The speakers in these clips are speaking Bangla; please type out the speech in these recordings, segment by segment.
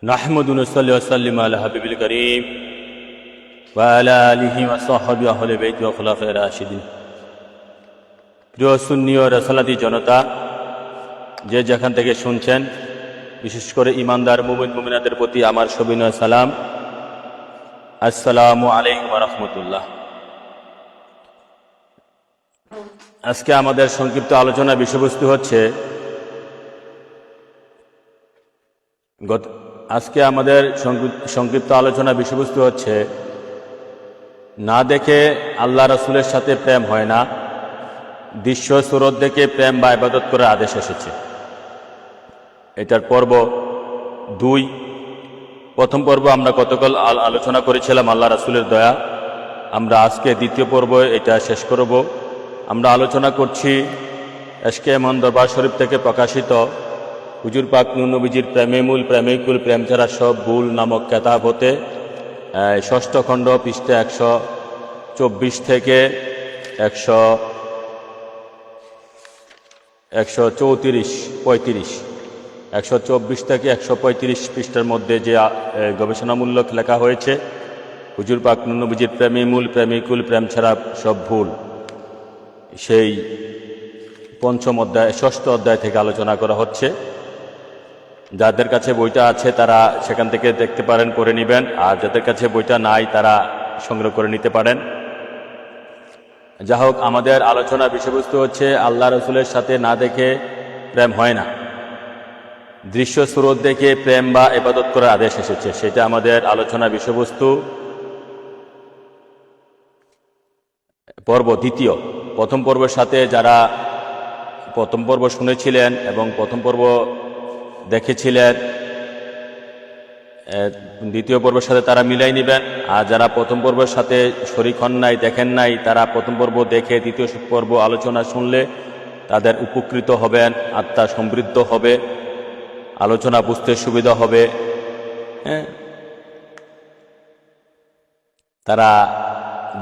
نحمد ونصلي وسلم على حبيب الكريم وعلى آله وصحبه أهل البيت وخلفاء الراشدين। প্রিয় সুন্নি ও রাসালাতি জনতা, যে যেখান থেকে শুনছেন, বিশেষ করে ইমানদার মুমিন মুমিনাদের প্রতি আমার সবিনয় সালাম। আসসালামু আলাইকুম ওয়া রাহমাতুল্লাহ। আজকে আমাদের সংক্ষিপ্ত আলোচনার বিষয়বস্তু হচ্ছে না দেখে আল্লাহ রাসূলের সাথে প্রেম হয় না, দৃশ্য সুরত দেখে প্রেম বা ইবাদত করার আদেশ এসেছে। এটার পর্ব 2। প্রথম পর্ব আমরা গতকাল আলোচনা করেছিলাম আল্লাহ রাসূলের দয়া। আমরা আজকে দ্বিতীয় পর্ব এটা শেষ করব। আমরা আলোচনা করছি এশকে মন দরবার শরীফ থেকে প্রকাশিত হুজুর পাক নূর নবীজির প্রেমেমূল প্রেমিকুল প্রেম ছাড়া সব ভুল নামক কেতাব হতে 6ষ্ঠ খণ্ড পৃষ্ঠা 124 থেকে 124 থেকে 135 পৃষ্ঠার মধ্যে যে গবেষণামূলক লেখা হয়েছে হুজুর পাক নূর নবীজির প্রেমেমূল প্রেমিকুল প্রেম ছাড়া সব ভুল, সেই 5ম অধ্যায় 6ষ্ঠ অধ্যায় থেকে আলোচনা করা হচ্ছে। যাদের কাছে বইটা আছে তারা সেখান থেকে দেখতে পারেন, করে নেবেন, আর যাদের কাছে বইটা নাই তারা সংগ্রহ করে নিতে পারেন। যা হোক, আমাদের আলোচনার বিষয়বস্তু হচ্ছে আল্লাহ রাসূলের সাথে না দেখে প্রেম হয় না, দৃশ্য সুরত দেখে প্রেম বা ইবাদত করার আদেশ এসেছে, সেটা আমাদের আলোচনার বিষয়বস্তু। পর্ব 2। প্রথম পর্বের সাথে যারা প্রথম পর্ব শুনেছিলেন এবং প্রথম পর্ব দেখেছিলেন, দ্বিতীয় পর্বের সাথে তারা মিলাই নেবেন। আর যারা প্রথম পর্বের সাথে শরীক হন নাই, দেখেন নাই, তারা প্রথম পর্ব দেখে দ্বিতীয় পর্ব আলোচনা শুনলে তাদের উপকৃত হবেন, আত্মা সমৃদ্ধ হবে, আলোচনা বুঝতে সুবিধা হবে। তারা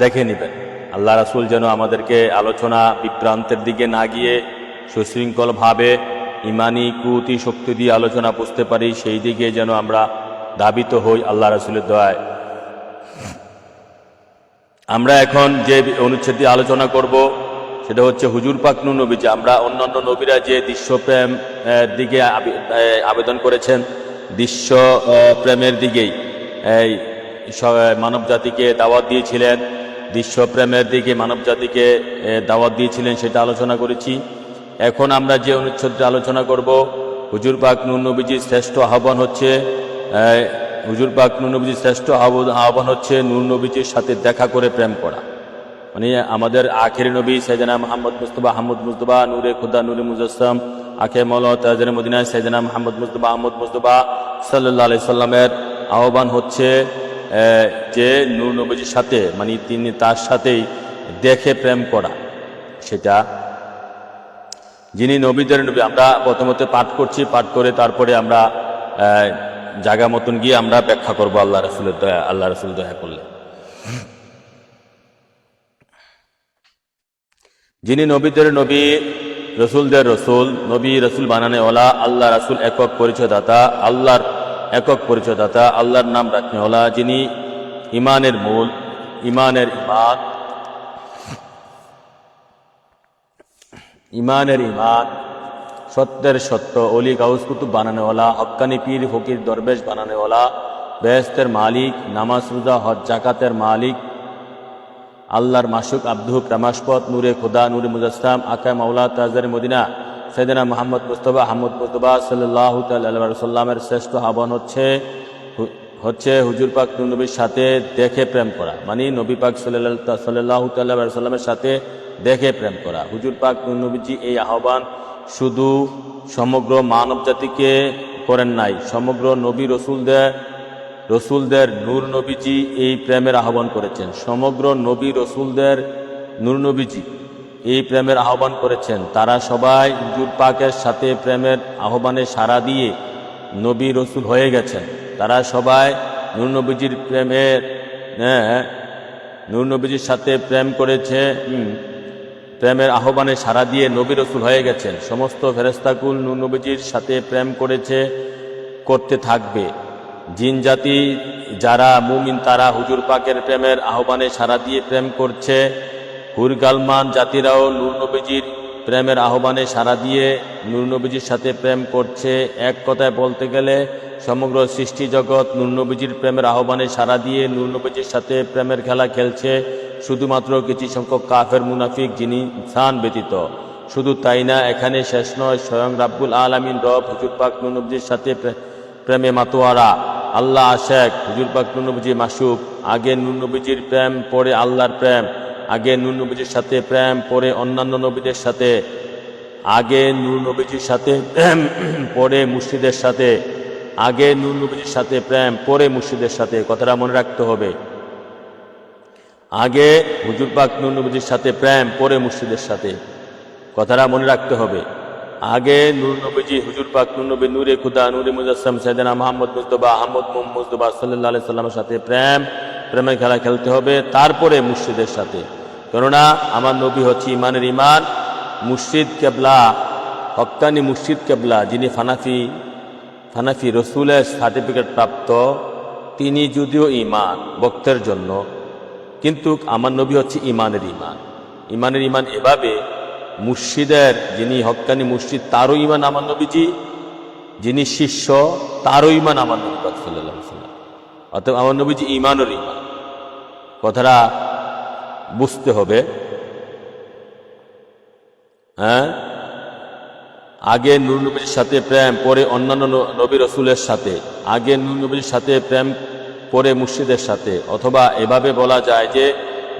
দেখে নেবেন। আল্লাহ রাসূল যেন আমাদেরকে আলোচনা বিভ্রান্তের দিকে না গিয়ে সুশৃঙ্খলভাবে ইমানি কুতি শক্তি দিয়ে আলোচনা বুঝতে পারি, সেই দিকে যেন আমরা ধাবিত হই আল্লাহ রাসূলের দয়ায়। আমরা এখন যে অনুচ্ছেদ দিয়ে আলোচনা করব সেটা হচ্ছে হুজুর পাক নূর নবীজি। আমরা অন্যান্য নবীরা যে দৃশ্যপ্রেম দিকে আবেদন করেছেন, দৃশ্য প্রেমের দিকেই মানব জাতিকে দাওয়াত দিয়েছিলেন, দৃশ্যপ্রেমের দিকে মানব জাতিকে দাওয়াত দিয়েছিলেন, সেটা আলোচনা করেছি। এখন আমরা যে অনুচ্ছেদটা আলোচনা করব, হুজুর পাক নূর নবীজির শ্রেষ্ঠ আহ্বান হচ্ছে নূর নবীজির সাথে দেখা করে প্রেম করা। মানে আমাদের আখেরি নবী সাইয়েদনা মুহাম্মদ মুস্তাফা নূরে খুদা নূরে মুজাসসাম আখে মৌলা তাজরে মদিনা সাইয়েদনা মুহাম্মদ মুস্তাফা সাল্লাল্লাহু আলাইহি সাল্লামের আহ্বান হচ্ছে যে নূর নবীজির সাথে, মানে তিনি তার সাথেই দেখে প্রেম করা। সেটা যিনি নবীদের নবী, আমরা প্রথমত পাঠ করছি, পাঠ করে তারপরে আমরা জায়গা মতন গিয়ে আমরা ব্যাখ্যা করবো আল্লাহ রাসূলের দয়া, আল্লাহ রাসূল দয়া করলে। যিনি নবীদের নবী, রসুলদের রসুল, নবী রসুল বানানে ওলা, আল্লাহ রাসূল একক পরিচয়দাতা, আল্লাহর একক পরিচয়দাতা, আল্লাহর নাম রাখনে ওলা, যিনি ইমানের মূল, ইমানের ইমান, সত্যের সত্য, অলি গাউস কুতুব বানানেওয়ালা, হক্কানি পীর ফকির দরবেশ বানানেওয়ালা, বেহেশতের মালিক, নামাজ রোজা হজ জাকাতের মালিক, আল্লাহর মাসুক আব্দুহু প্রেমাস্পদ নূরে খুদা নূরে মুজাসসাম আকা মাওলা তাজরে মদিনা সাইয়েদনা মুহাম্মদ মুস্তাফা সাল্লাল্লাহু তাআলা আলাইহি ওয়াসাল্লামের শ্রেষ্ঠ আহ্বান হচ্ছে হুজুর পাক নূর নবীর সাথে দেখে প্রেম করা, মানে নবী পাক সাল্লাল্লাহু তাআলা আলাইহি ওয়াসাল্লামের সাথে দেখে প্রেম করা। হুজুর পাক নূর নবীজি এই আহ্বান শুধু সমগ্র মানব জাতিকে করেন নাই, সমগ্র নবী রসুলদের নূর নবীজি এই প্রেমের আহ্বান করেছেন। সমগ্র নবী রসুলদের নূর নবীজি এই প্রেমের আহ্বান করেছেন। তারা সবাই হুজুর পাকের সাথে প্রেমের আহ্বানে সাড়া দিয়ে নবী রসুল হয়ে গেছেন। তারা সবাই নূর নবীজির সাথে প্রেম করেছে। প্রেমের আহ্বানে সাড়া দিয়ে নবী রসুল হয়ে গেছেন। সমস্ত ফেরেশতাকুল নূর নবীজির সাথে প্রেম করেছে, করতে থাকবে। জিন জাতি যারা মুমিন তারা হুজুর পাকের প্রেমের আহ্বানে সাড়া দিয়ে প্রেম করছে। হুরগালমান জাতিরাও নূর নবীজির প্রেমের আহ্বানে সাড়া দিয়ে নূর নবীজির সাথে প্রেম করছে। এক কথায় বলতে গেলে সমগ্র সৃষ্টি জগৎ নূর নবীজির প্রেমের আহ্বানে সাড়া দিয়ে নূর নবীজির সাথে প্রেমের খেলা খেলছে, শুধুমাত্র কিছু সংখ্যক কাফের মুনাফিক যিনি ইনসান ব্যতীত। শুধু তাই না, এখানে শেষ নয়, স্বয়ং রাব্বুল আলামিন রব হুজুর পাক নূর নবীজির সাথে প্রেমে মাতোয়ারা। আল্লাহ আশেক, হুজুর পাক নূর নবীজি মাসুক। আগে নূর নবীজির প্রেম, পরে আল্লাহর প্রেম। আগে নূর নবীজির সাথে প্রেম, পরে অন্যান্য নবীদের সাথে। আগে নূর নবীজির সাথে প্রেম, পরে মুর্শিদের সাথে। আগে নূর নবীজির সাথে প্রেম, পরে মুর্শিদের সাথে। কথাটা মনে রাখতে হবে। আগে হুজুর পাক নূর নবীজির সাথে প্রেম, পরে মুর্শিদের সাথে। কথাটা মনে রাখতে হবে। আগে নূর নবীজি হুজুর পাক নূর নবী নূরে খুদা নূরে মুজাসসাম সাইয়েদনা মুহাম্মদ মুস্তাফা আহমদ মুস্তাফা সাল্লাল্লাহু আলাইহি সাল্লামের সাথে প্রেমের খেলা খেলতে হবে, তারপরে মুর্শিদের সাথে। কেননা আমার নবী হচ্ছে ইমানের ইমান। মুর্শিদ কেবলা, হক্কানি মুর্শিদ কেবলা, যিনি ফানাফি রসুলের সার্টিফিকেট প্রাপ্ত, তিনি যদিও ইমান ভক্তের জন্য, কিন্তু আমার নবী হচ্ছে ইমানের ইমান। ইমানের ইমান এভাবে, মুর্শিদের যিনি হক্কানি মুর্শিদ তারও ইমান আমার নবীজি, যিনি শিষ্য তারও ইমান আমার নবী সাল্লাল্লাহু আলাইহি ওয়াসাল্লাম। অতএব আমার নবীজি ইমানের ইমান। কথাটা বুঝতে হবে। হ্যাঁ, আগে নূর নবীর সাথে প্রেম, পরে অন্যান্য নবী রসুলের সাথে। আগে নূর নবীর সাথে প্রেম, পরে মুর্শিদের সাথে। অথবা এভাবে বলা যায় যে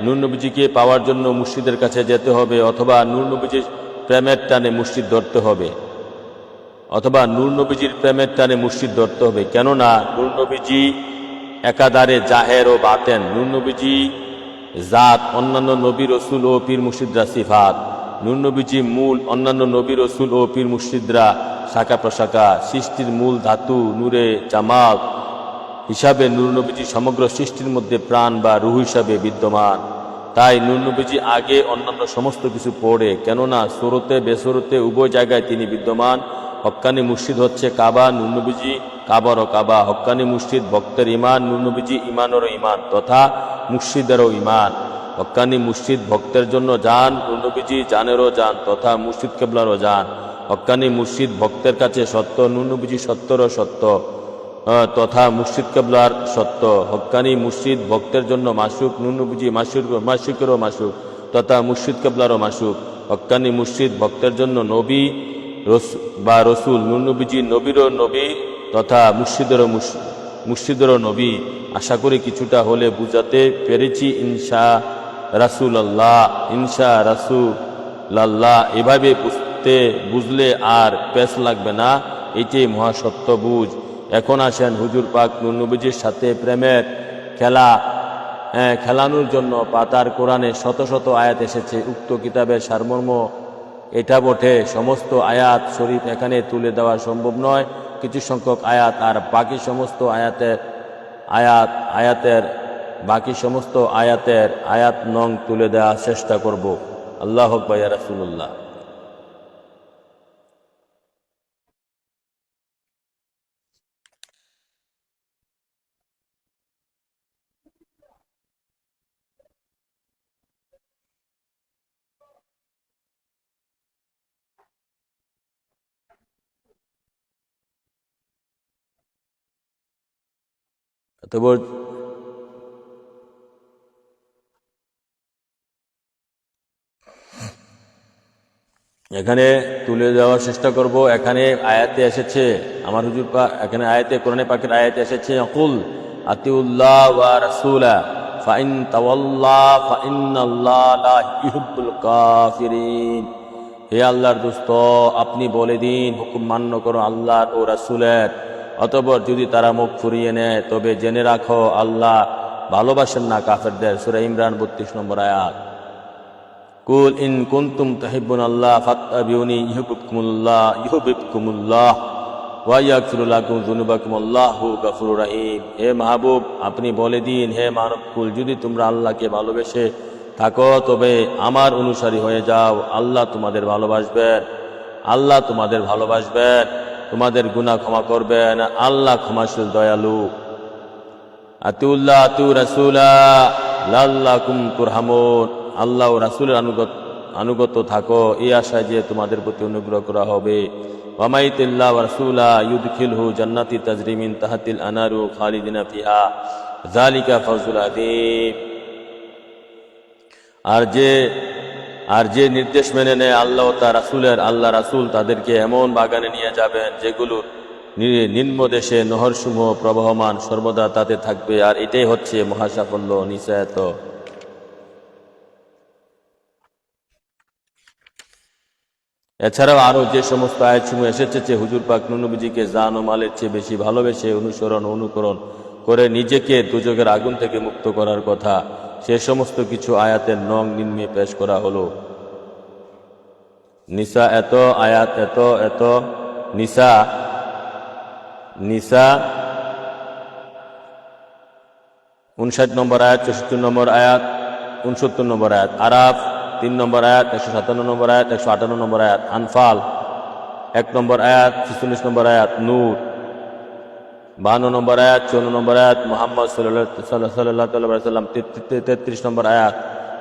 নূর নবীজিকে পাওয়ার জন্য মুর্শিদের কাছে যেতে হবে, অথবা নূর নবীজির প্রেমের টানে মুর্শিদ ধরতে হবে, অথবা নূর নবীজির প্রেমের টানে মুর্শিদ ধরতে হবে। কেননা নূর নবীজি একাধারে জাহের ও বাতেন। নূর নবীজি জাত, অন্যান্য নবী রসুল ও পীর মুর্শিদরা সিফাত। নূর নবীজি মূল, অন্যান্য নবী রসুল ও পীর মুর্শিদরা শাখা প্রশাখা। সৃষ্টির মূল ধাতু নূরে জামাল হিসাবে নূর নবীজি সমগ্র সৃষ্টির মধ্যে প্রাণ বা রূহ হিসাবে বিদ্যমান। তাই নূর নবীজি আগে অন্যান্য সমস্ত কিছু পড়ে, কেননা সুরতে বেসুরতে উভয় জায়গায় তিনি বিদ্যমান। হক্কানি মুর্শিদ হচ্ছে কাবা, নূর নবীজি কাবারও কাবা। হক্কানি মুর্শিদ ভক্তের ইমান, নূর নবীজি ইমানেরও ইমান তথা মুর্শিদেরও ইমান। হক্কানি মুর্শিদ ভক্তের জন্য জান, নূর নবীজি জানেরও জান তথা মুর্শিদ কেবলারও জান। হক্কানি মুর্শিদ ভক্তের কাছে সত্য, নূর নবীজি সত্যরও সত্য তথা মুর্শিদ কেবলার সত্য। হক্কানি মুর্শিদ ভক্তের জন্য মাসুক, নূর নবীজি মাসুকেরও মাসুক তথা মুর্শিদ কেবলারও মাসুক। হক্কানি মুর্শিদ ভক্তের জন্য নবী বা রসুল, নূর নবীজি নবীরও নবী তথা মুর্শিদেরও নবী। আশা করি কিছুটা হলে বুঝাতে পেরেছি। ইনশা রাসূলুল্লাহ, ইনশা রাসূলুল্লাহ। এভাবে বুঝলে আর পেশ লাগবে না, এটাই মহাসত্য বুঝ। এখন আসেন হুজুর পাক নূর নবীজির সাথে প্রেমের খেলানোর জন্য পাতার কোরআনে শত শত আয়াত এসেছে। উক্ত কিতাবের সারমর্ম এটা বটে, সমস্ত আয়াত শরীফ এখানে তুলে দেওয়া সম্ভব নয়। কিছু সংখ্যক আয়াত আর বাকি সমস্ত আয়াতের আয়াত নং তুলে দেওয়ার চেষ্টা করব। আল্লাহ আকবার ইয়া রাসূলুল্লাহ। তারপর এখানে তুলে দেওয়ার চেষ্টা করব। এখানে আয়াতে এসেছে, আমার হুজুর পাক এখানে আয়াতে, কোরআনে পাকের আয়াতে এসেছে, কুল আতিউল্লাহ ওয়া রাসূলা ফাইন তাওয়াল্লাহ ফাইন্নাল্লাহ লা ইউহিব্বুল কাফিরিন। হে আল্লাহর দোস্ত, আপনি বলে দিন, হুকুম মান্য করো আল্লাহর ও রাসূলের, অতঃপর যদি তারা মুখ ফুরিয়ে নেয় তবে জেনে রাখো আল্লাহ ভালোবাসেন না কাফেরদের। সূরা ইমরান 32 নম্বর আয়াত। কুল ইন কুনতুম তুহিব্বুনাল্লাহ ফাত্তাবিউনি ইউহিব্বুকুমুল্লাহ ওয়া ইয়াগফিরু লাকুম যুনুবাকুম আল্লাহু গফুরুর রহিম। হে মাহবুব, আপনি বলে দিন, হে মানবকুল, যদি তোমরা আল্লাহকে ভালোবেসে থাকো, তবে আমার অনুসারী হয়ে যাও। আল্লাহ তোমাদের ভালোবাসবেন, আল্লাহ তোমাদের ভালোবাসবেন, তোমাদের গুনাহ ক্ষমা করবেন। আল্লাহ ক্ষমাশীল দয়ালু। আতিউল্লাহ আতিউ রাসূলা লাল্লাকুম তুরহামুন। আল্লাহ ও রাসূলের আনুগত্য থাকো, এই আশায় যে তোমাদের প্রতি অনুগ্রহ করা হবে। ওয়ামাইতিল্লাহ ওয়া রাসূলা ইউদখিলহু জান্নাতি তাজরি মিন তাহতিল আনারু খালিদিনা ফিহা যালিকা ফাওজুল আযীম। আর যে নির্দেশ মেনে নেয় আল্লাহ ও তার রাসূলের, আল্লাহ রাসূল তাদেরকে এমন বাগানে নিয়ে যাবেন যেগুলোর নিম্ন দেশে নহরসমূহ প্রবাহমান, সর্বদা তাতে থাকবে। আর এটাই হচ্ছে মহাসাফল্য। নিশ্চয়ত এছাড়াও আরো যে সমস্ত আয়াতসমূহ এসেছে যে হুজুর পাক নবীজিকে জান ও মালের চেয়ে বেশি ভালোবেসে অনুকরণ করে নিজেকে দুজকের আগুন থেকে মুক্ত করার কথা, সে সমস্ত কিছু আয়াতের নং নিম্নে পেশ করা হলো। নিসা এত আয়াত এত নিসা 59 নম্বর আয়াত, 64 নম্বর আয়াত, 69 নম্বর আয়াত। আরাফ 3 নম্বর আয়াত, 157 নম্বর আয়াত, 158 নম্বর আয়াত। আনফাল 1 নম্বর আয়াত, 46 নম্বর আয়াত। নূর 52 নম্বর আয়াত, 54 নম্বর আয়াত। মুহাম্মদ সাল্লাল্লাহু আলাইহি ওয়াসাল্লাম 33 নম্বর আয়াত।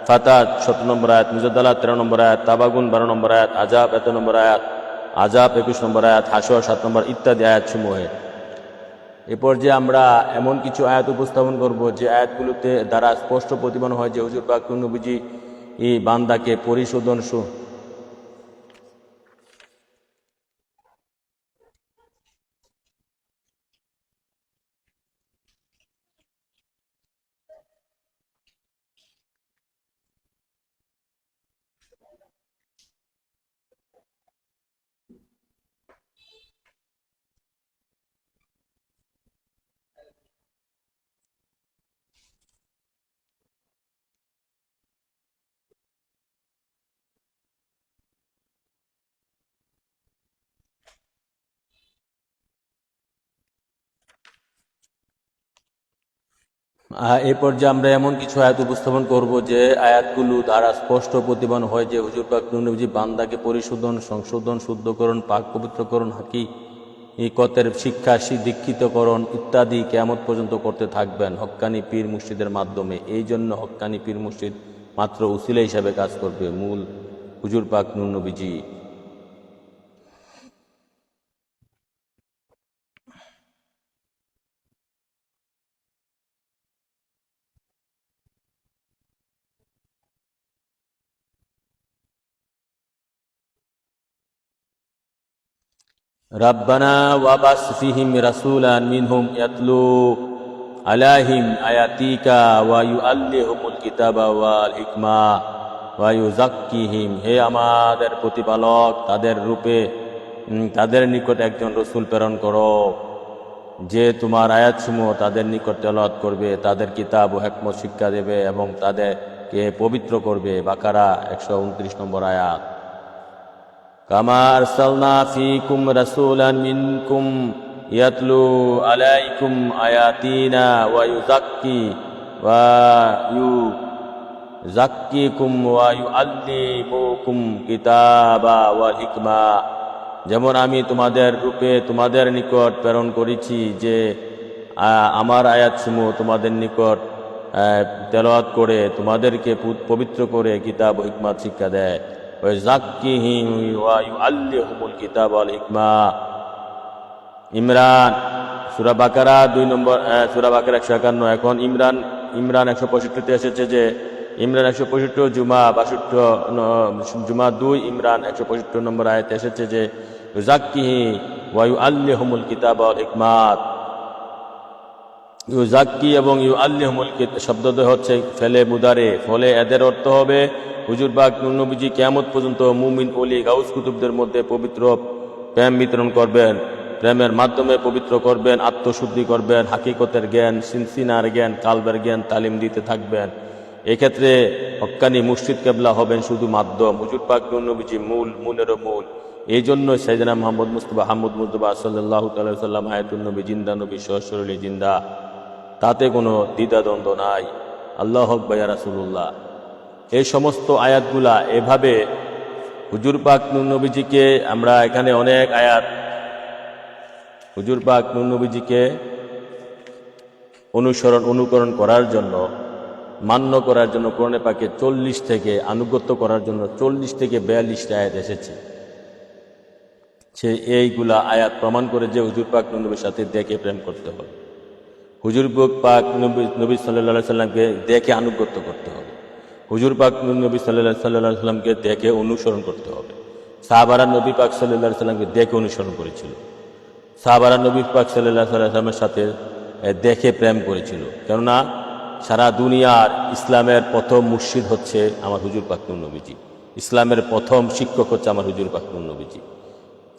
ফাতাত 17 নম্বর আয়াত। মুজাদ্দালা 13 নম্বর আয়াত। তাবাগুন 12 নম্বর আয়াত। আজাব 1 নম্বর আয়াত। আজাব 21 নম্বর আয়াত। হাসর 7 নম্বর, ইত্যাদি আয়াত সমূহে। এরপর যে আমরা এমন কিছু আয়াত উপস্থাপন করব যে আয়াতগুলোতে দ্বারা স্পষ্ট প্রতিফলন হয় যে হুজুর পাক নবীজি এই বান্দাকে পরিশোধন এই পর্যায়ে আমরা এমন কিছু আয়াত উপস্থাপন করব যে আয়াতগুলো দ্বারা স্পষ্ট প্রতিফলন হয় যে হুজুর পাক নবীজি বান্দাকে পরিশোধন, সংশোধন, শুদ্ধকরণ, পাক পবিত্রকরণ, হাকিকতের শিক্ষা, দীক্ষিতকরণ ইত্যাদি কিয়ামত পর্যন্ত করতে থাকবেন হক্কানি পীর মুর্শিদের মাধ্যমে। এই জন্য হক্কানি পীর মুর্শিদ মাত্র উসিলা হিসাবে কাজ করবে, মূল হুজুর পাক নবীজি। রাব্বানা ওয়াবাস ফিহিম রাসূলান মিনহুম ইয়াতলু আলাইহিম আয়াতিকা ওয়া ইউআল্লিহুমুল কিতাবা ওয়াল হিকমা ওয়া ইউযাক্কিহিম। হে আমাদের প্রতিপালক, তাদের নিকট একজন রসূল প্রেরণ করো যে তোমার আয়াতসমূহ তাদের নিকট তেলাওয়াত করবে, তাদের কিতাব ও হিকমত শিক্ষা দেবে এবং তাদেরকে পবিত্র করবে। বাকারা 129 নম্বর আয়াত। কামা আরসালনা ফীকুম রাসূলান মিনকুম ইয়াতলু আলাইকুম আয়াতিনা ওয়া ইউযাক্কিকুম ওয়া ইউআল্লিমুকুম কিতাবা ওয়াল হিকমা। যেমন আমি তোমাদের নিকট প্রেরণ করেছি যে আমার আয়াতসমূহ তোমাদের নিকট তেলাওয়াত করে তোমাদেরকে পবিত্র করে কিতাব ও হিকমত শিক্ষা দেয়। ওয়াযাক্কিহিম ওয়া ইউআল্লিহুমুল কিতাব ওয়াল হিকমা। ইমরান সূরা বাকারা 2 নম্বর, সূরা বাকারা 151। এখন ইমরান 165 তে এসেছে যে ইমরান 165 জুমা 2 ইমরান 165 নম্বর আয়াতে এসেছে যে ইউযাক্কিহি ওয়া ইউআল্লিহুমুল কিতাব ওয়াল হিকমাত। ইউযাক্কি এবং ইউআল্লিহুমুল শব্দদ্বয় হচ্ছে ফেলে মুদারে, ফলে এদের অর্থ হবে হুজুর পাক নবীজি কিয়ামত পর্যন্ত মুমিন ওলি গাউস কুতুবদের মধ্যে পবিত্র প্রেম বিতরণ করবেন, প্রেমের মাধ্যমে পবিত্র করবেন, আত্মশুদ্ধি করবেন, হাকিকতের জ্ঞান, সিনার জ্ঞান, কালবের জ্ঞান তালিম দিতে থাকবেন। এক্ষেত্রে হক্কানি মুর্শিদ কেবলা হবেন শুধু মাধ্যম, হুজুর পাক নবীজি মূলেরও মূল। এই জন্য সাইয়েদনা মুহাম্মদ মুস্তাফা সাল্লাল্লাহু আলাইহি ওয়াসাল্লাম হায়াতুন নবী, জিন্দা নবী, সশরীরে জিন্দা, তাতে কোনো দ্বিধাদ্বন্দ্ব নাই। আল্লাহু আকবার ইয়া রাসূলুল্লাহ। এই সমস্ত আয়াতগুলা এভাবে হুজুর পাক নূর নবীজিকে আমরা এখানে অনেক আয়াত হুজুর পাক নূর নবীজিকে অনুকরণ করার জন্য, মান্য করার জন্য কোরআনে পাকে 40 থেকে আনুগত্য করার জন্য 40 থেকে 42টা আয়াত এসেছে। সে এইগুলা আয়াত প্রমাণ করে যে হুজুর পাক নূর নবীর সাথে দেখে প্রেম করতে হবে, হুজুর পাক নবী সাল্লাল্লাহু আলাইহি সাল্লামকে দেখে আনুগত্য করতে হবে, হুজুর পাক নবী সাল্লাল্লাহু আলাইহি সাল্লামকে দেখে অনুসরণ করতে হবে। সাহাবারা নবী পাক সাল্লাল্লাহু আলাইহি সাল্লামকে দেখে অনুসরণ করেছিল, সাহাবারা নবী পাক সাল্লাল্লাহু আলাইহি সাল্লামের সাথে দেখে প্রেম করেছিল। কেননা সারা দুনিয়ার ইসলামের প্রথম মুর্শিদ হচ্ছে আমার হুজুর পাক নূর নবীজি, ইসলামের প্রথম শিক্ষক হচ্ছে আমার হুজুর পাক নূর নবীজি।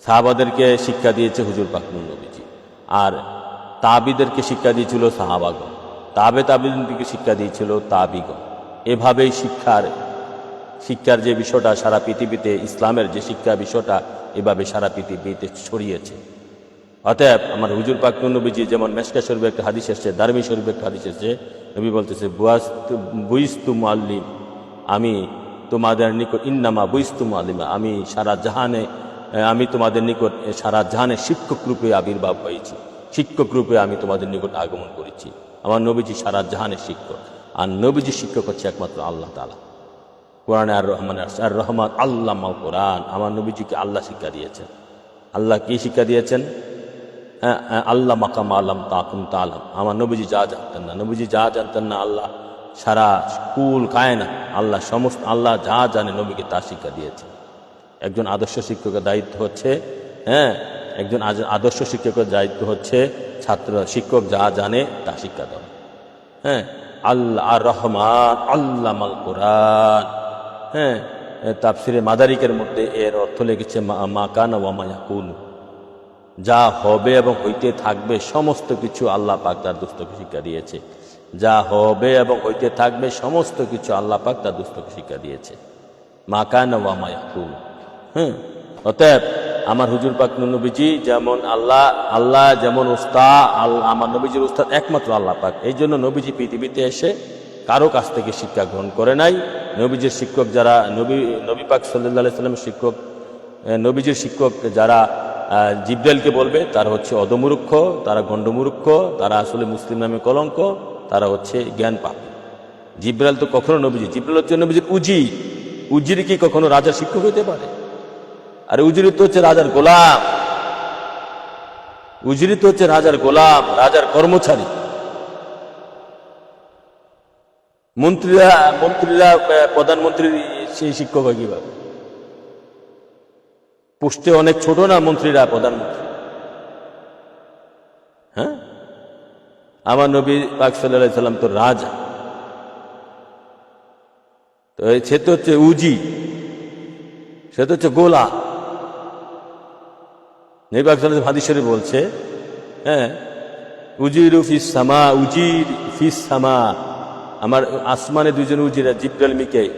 সাহাবাদেরকে শিক্ষা দিয়েছে হুজুর পাক নূর নবীজি, আর তাবিদেরকে শিক্ষা দিয়েছিল সাহাবাগণ, তাবিদেরকে শিক্ষা দিয়েছিল তাবিগণ। এভাবেই শিক্ষার যে বিষয়টা সারা পৃথিবীতে, ইসলামের যে শিক্ষা বিষয়টা এভাবে সারা পৃথিবীতে ছড়িয়েছে। অতএব আমার হুজুর পাক নূর নবীজি যেমন মেশকাত শরীফে একটা হাদিস এসেছে, দারমি শরীফে একটা হাদিস এসেছে, নবী বলতেছে বুইস্তু মুআল্লিম, আমি তোমাদের নিকট ইন্নামা বুইস্তু মুআল্লিমা, আমি তোমাদের নিকট সারা জাহানে শিক্ষক রূপে আবির্ভাব হয়েছি, শিক্ষক রূপে আমি তোমাদের নিকট আগমন করেছি। আমার নবীজি সারা জাহানের শিক্ষক, আর নবীজি শিক্ষক হচ্ছে একমাত্র আল্লাহ তাআলা। কোরআনে আর রহমান আল্লামাল কোরআন, আমার নবীজিকে আল্লাহ শিক্ষা দিয়েছেন। আল্লাহ কি শিক্ষা দিয়েছেন? আল্লাহ মাকাম আলাম তাকুম তালাম, আমার নবীজি যা জানতেন না আল্লাহ সারা কুল কায়না, আল্লাহ যা জানে নবীকে তা শিক্ষা দিয়েছে। একজন আদর্শ শিক্ষকের দায়িত্ব হচ্ছে একজন আদর্শ শিক্ষকের দায়িত্ব হচ্ছে শিক্ষক যা জানে তা শিক্ষা দেওয়া। আল্লাহ আর রহমান আল্লামাল কোরআন। তাফসিরে মাদারিকের মধ্যে এর অর্থ লেগেছে মা কানা ওয়া মা ইয়াকুনু, যা হবে এবং হইতে থাকবে সমস্ত কিছু আল্লাহ পাক তার দোস্তকে শিক্ষা দিয়েছে। যা হবে এবং হইতে থাকবে সমস্ত কিছু আল্লাহ পাক তার দোস্তকে শিক্ষা দিয়েছে। মা কানা ওয়া মা ইয়াকুনু। অতএব আমার হুজুর পাক নূর নবীজি যেমন আল্লাহ যেমন উস্তাদ, আমার নবীজির উস্তাদ একমাত্র আল্লাহ পাক। এই জন্য নবীজি পৃথিবীতে এসে কারো কাছ থেকে শিক্ষা গ্রহণ করে নাই। নবীজির শিক্ষক যারা, নবী পাক সাল্লাল্লাহু আলাইহি সাল্লামের শিক্ষক, নবীজির শিক্ষক যারা জিব্রাইলকে বলবে তারা হচ্ছে অধমূর্খ, তারা গণ্ডমূর্খ, তারা আসলে মুসলিম নামে কলঙ্ক, তারা হচ্ছে জ্ঞান পাপী। জিব্রাইল তো কখনো জিব্রাইল হচ্ছে নবীজির উজির কি কখনো রাজার শিক্ষক হইতে পারে? আর উজির তো হচ্ছে রাজার গোলাম, রাজার কর্মচারী। মন্ত্রীরা প্রধানমন্ত্রীর সেই শিক্ষক হয় কিভাবে? পোস্টে অনেক ছোট না মন্ত্রীরা, প্রধানমন্ত্রী? আমার নবী পাক সাল্লাল্লাহু আলাইহি সাল্লাম তো রাজা, তো সে তো হচ্ছে সে তো হচ্ছে গোলা। নবী পাক সাল্লাল্লাহু আলাইহি হাদিস শরীফ বলছে, উজির ফিস সামা, আমার আসমানে দুইজন উজির, জিব্রাইল মিকাইল,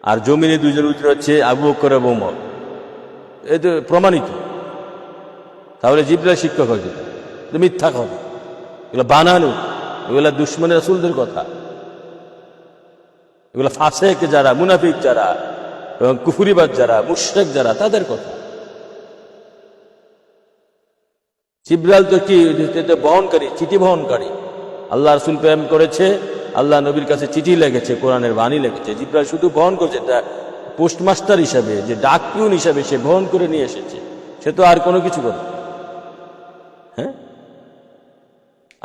আর জমিনে দুইজন উজির হচ্ছে আবু বকর এবং ওমর। এই তো প্রমাণিত। তাহলে জিব্রাইল শিক্ষক হয়েছে? মিথ্যা কথা, এগুলো বানানো, এগুলা দুশমনের রাসূলদের কথা, এগুলো ফাসেক যারা, মুনাফিক যারা, এবং কুফরিবাদ যারা, মুশরিক যারা, তাদের কথা। জিব্রাইল তো কি বহনকারী, চিঠি বহনকারী। আল্লাহ রাসূল প্রেম করেছে, আল্লাহ নবীর কাছে চিঠি লেগেছে, কোরআনের বাণী লেগেছে। জিব্রাইল শুধু বহন করেছে, পোস্টমাস্টার হিসাবে, যে ডাক পিউন হিসাবে সে বহন করে নিয়ে এসেছে, সে তো আর কোনো কিছু করে।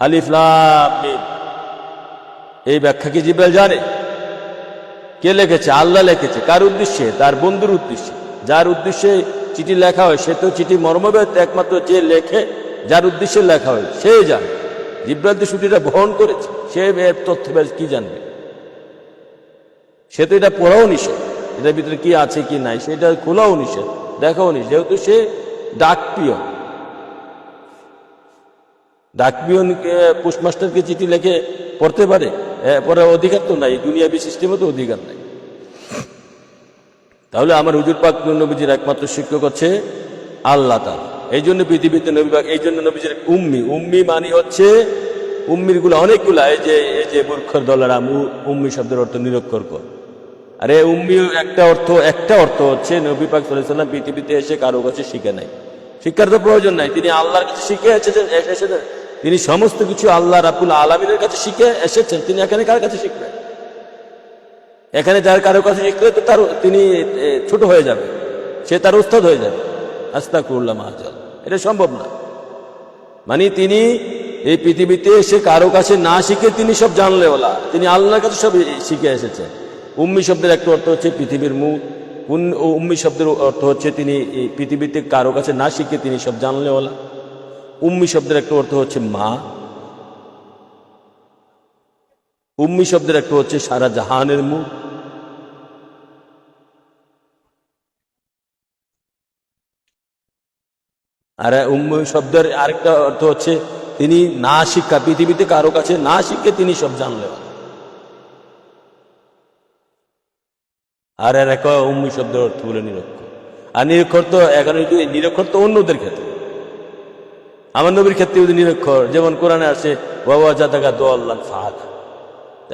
আলিফ লাম মিম, এই ব্যাখ্যা কি জিব্রাইল জানে? কে লিখেছে? আল্লাহ লিখেছে। কার উদ্দেশ্যে? তার বন্ধুর উদ্দেশ্যে। যার উদ্দেশ্যে চিঠি লেখা হয় সে তো চিঠি মর্মভেদ একমাত্র যে লেখে, যার উদ্দেশ্যে লেখা হয় সে জানে। জিব্রাইল তো চিঠিটা বহন করেছে, সে এর তথ্য কি জানবে? সে তো এটা পড়াও নিষেধ, এটার ভিতরে কি আছে কি নাই সেটা খোলাও নিষেধ, দেখাও নিষেধ, যেহেতু সে ডাকপিয়ন। ডাকপিয়নকে পোস্টমাস্টারকে চিঠি লিখে পড়তে পারে? পড়ার অধিকার তো নাই, দুনিয়াবি সিস্টেমে তো অধিকার নাই। তাহলে আমার হুজুর পাক নবীজির একমাত্র শিক্ষক হচ্ছে আল্লাহ তাআলা। এই জন্য পৃথিবীতে নবী পাক, এই জন্য নবীজির উম্মি মানে হচ্ছে উম্মির গুলা অনেকগুলা, এই যে মূর্খর দলেরা উম্মি শব্দের অর্থ নিরক্ষর কর। আরে উম্মি একটা অর্থ হচ্ছে নবী পাক সাল্লাল্লাহু আলাইহি ওয়াসাল্লাম পৃথিবীতে এসে কারো কাছে শিখে নাই, শিক্ষার তো প্রয়োজন নাই, তিনি আল্লাহর কাছে শিখে এসেছেন। তিনি সমস্ত কিছু আল্লাহ রাব্বুল আলামিনের কাছে শিখে এসেছেন। তিনি এখানে কার কাছে শিখবেন? এখানে যার কারো কাছে শিখলে তো তিনি ছোট হয়ে যাবে, সে তার উস্তাদ হয়ে যাবে। আস্তাগফিরুল্লাহ মাআজাল, এটা সম্ভব না। মানে তিনি এই পৃথিবীতে এসে কারো কাছে না শিখে তিনি সব জানলে ওলা, তিনি আল্লাহর কাছে সব শিখে এসেছেন। উম্মি শব্দের একটা অর্থ হচ্ছে পৃথিবীর মুখ। উম্মি শব্দের অর্থ হচ্ছে তিনি এই পৃথিবীতে কারো কাছে না শিখে তিনি সব জানলে ওলা। উম্মি শব্দের একটা অর্থ হচ্ছে মা। উম্মি শব্দের একটা হচ্ছে সারা জাহানের মুখ। আর উম্মি শব্দের আরেকটা অর্থ হচ্ছে তিনি না শিক্ষা, পৃথিবীতে কারো কাছে না শিখে তিনি সব জানলে। আর এক উম্মি শব্দের অর্থ বলে নিরক্ষর। আর নিরক্ষর তো এখন নিরক্ষর তো অন্যদের ক্ষেত্রে, আমার নবীর ক্ষেত্রে যদি নিরক্ষর, যেমন কোরআনে আছে বাবা জাতাকা দোয়াল্লান ফাহাদ।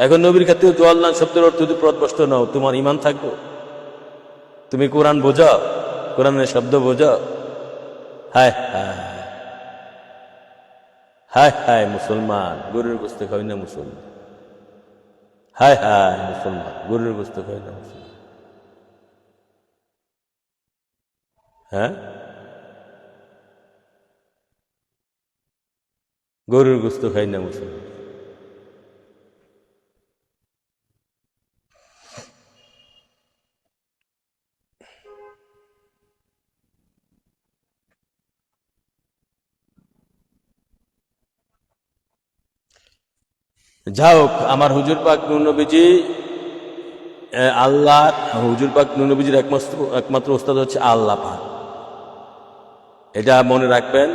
এখন নবীর ক্ষেত্রে দোয়াল্লান শব্দের অর্থ যদি প্রদস্ত নাও, তোমার ইমান থাকবো? তুমি কোরআন বোঝাও, কোরআনের শব্দ বোঝাও? হায় হায় হায় হায় মুসলমান, গরুর গোস্ত খাই না মুসলমান। হায় হায় মুসলমান, গরুর গোস্ত খাই না মুসলমান। হ্যাঁ, গরুর গোস্ত খাই না মুসলমান। যাও, আমার হুজুর পাক নূর নবীজি, আল্লাহ, হুজুর পাক নূর নবীজির একমাত্র ওস্তাদ হচ্ছে আল্লাহ পাক। এটা মনে রাখবেন।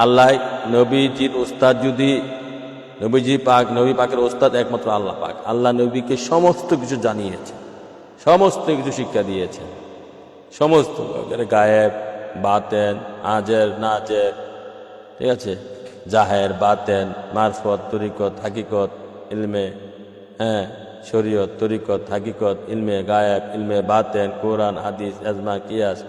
আল্লাহ নবীজির ওস্তাদ, যদি নবী পাকের ওস্তাদ একমাত্র আল্লাহ পাক। আল্লাহ নবীকে সমস্ত কিছু জানিয়েছেন, সমস্ত কিছু শিক্ষা দিয়েছেন, সমস্ত গায়েব, বাতেন, আজের নাজের, ঠিক আছে, জাহের, বাতেন, মারফত, তরিকত, হাকিকত, ইলমে, হ্যাঁ, শরীয়ত, তরিকত, হাকিকত, ইলমে গায়েব, ইলমে বাতেন, কোরআন, হাদিস, এজমা, কিয়াস,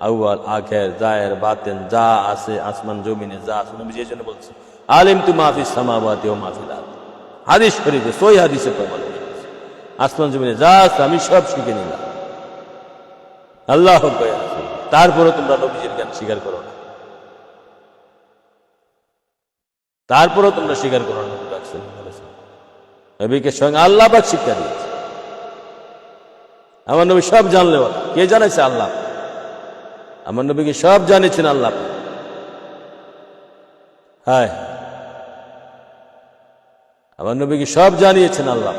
আউয়াল, আখের, জাহের, বাতেন, যা আছে আসমান জমিনে, যা আছে। নবী এই জন্য বলছে আলিম তু মাহফিস সামাওয়াতি ওয়া মাহফিল আরদ। হাদিস শরীফে, সহিহ হাদিসে প্রমাণ, আসমান জমিনে যা আছে আমি সব শিখে নিলাম। আল্লাহু আকবার। তারপরে তোমরা নবীজির জ্ঞান স্বীকার করো না, তারপরেও তোমরা স্বীকার করো না। নবীকে স্বয়ং আল্লাহ পাক শিক্ষা দিয়েছে। আমার নবী সব জানলে, কে জানাইছে? আল্লাহ। আমার নবীকে সব জানিয়েছেন আল্লাহ। হ্যাঁ, আমার নবীকে সব জানিয়েছেন আল্লাহ।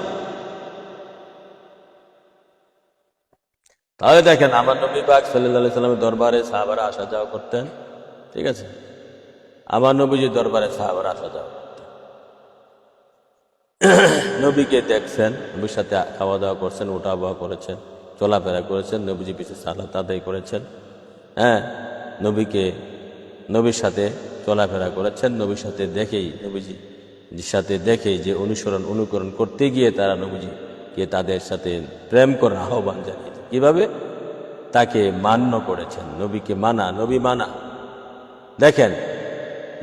তাহলে দেখেন, আমার নবী পাক সাল্লাল্লাহু আলাইহি সাল্লামের দরবারে সাহাবারা আসা যাওয়া করতেন, ঠিক আছে। আমার নবীজির দরবারে সাহাবারা আসা যাওয়া করতেন, নবীকে দেখছেন, নবীর সাথে খাওয়া দাওয়া করছেন, ওঠা বওয়া করেছেন, চলাফেরা করেছেন, নবীজি পিছু সালাত আদায় করেছেন। হ্যাঁ, নবীর সাথে চলাফেরা করেছেন, নবীর সাথে দেখেই যে অনুকরণ করতে গিয়ে তারা নবীজিকে তাদের সাথে প্রেম করার আহ্বান জানিয়েছে। কিভাবে? তাকে মান্য করেছেন। নবীকে মানা, নবী মানা। দেখেন,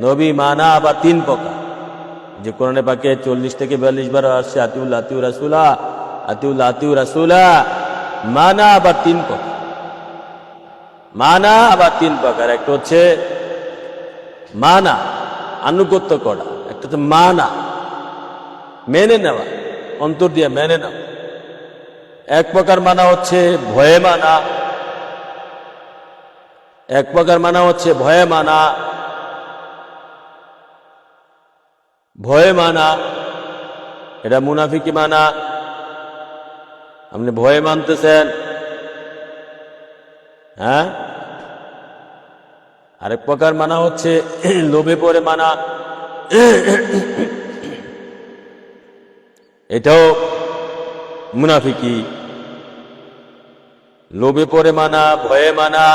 নবী মানা আবার 3 প্রকার। যে কোরআনে পাকে 40 থেকে 42 বার আসছে আতিউল্লাহ আতিউ রাসূলা, আতিউল্লাহ আতিউ রাসূলা। মানা আবার 3 প্রকার। মানা আবার 3 প্রকার। একটা হচ্ছে মানা, আনুগত্য করা। একটা হচ্ছে মানা, মেনে নেওয়া, অন্তর দিয়ে মেনে নেওয়া। এক প্রকার মানা হচ্ছে ভয়ে মানা, এক প্রকার মানা হচ্ছে ভয়ে মানা। ভয়ে মানা, এটা মুনাফিকি মানা। আপনি ভয়ে মানতেছেন, হ্যাঁ। আরেক প্রকার মানা হচ্ছে লোভে পড়ে মানা, এটাও মুনাফিকি। লোভে পড়ে মানা, ভয়ে মানা।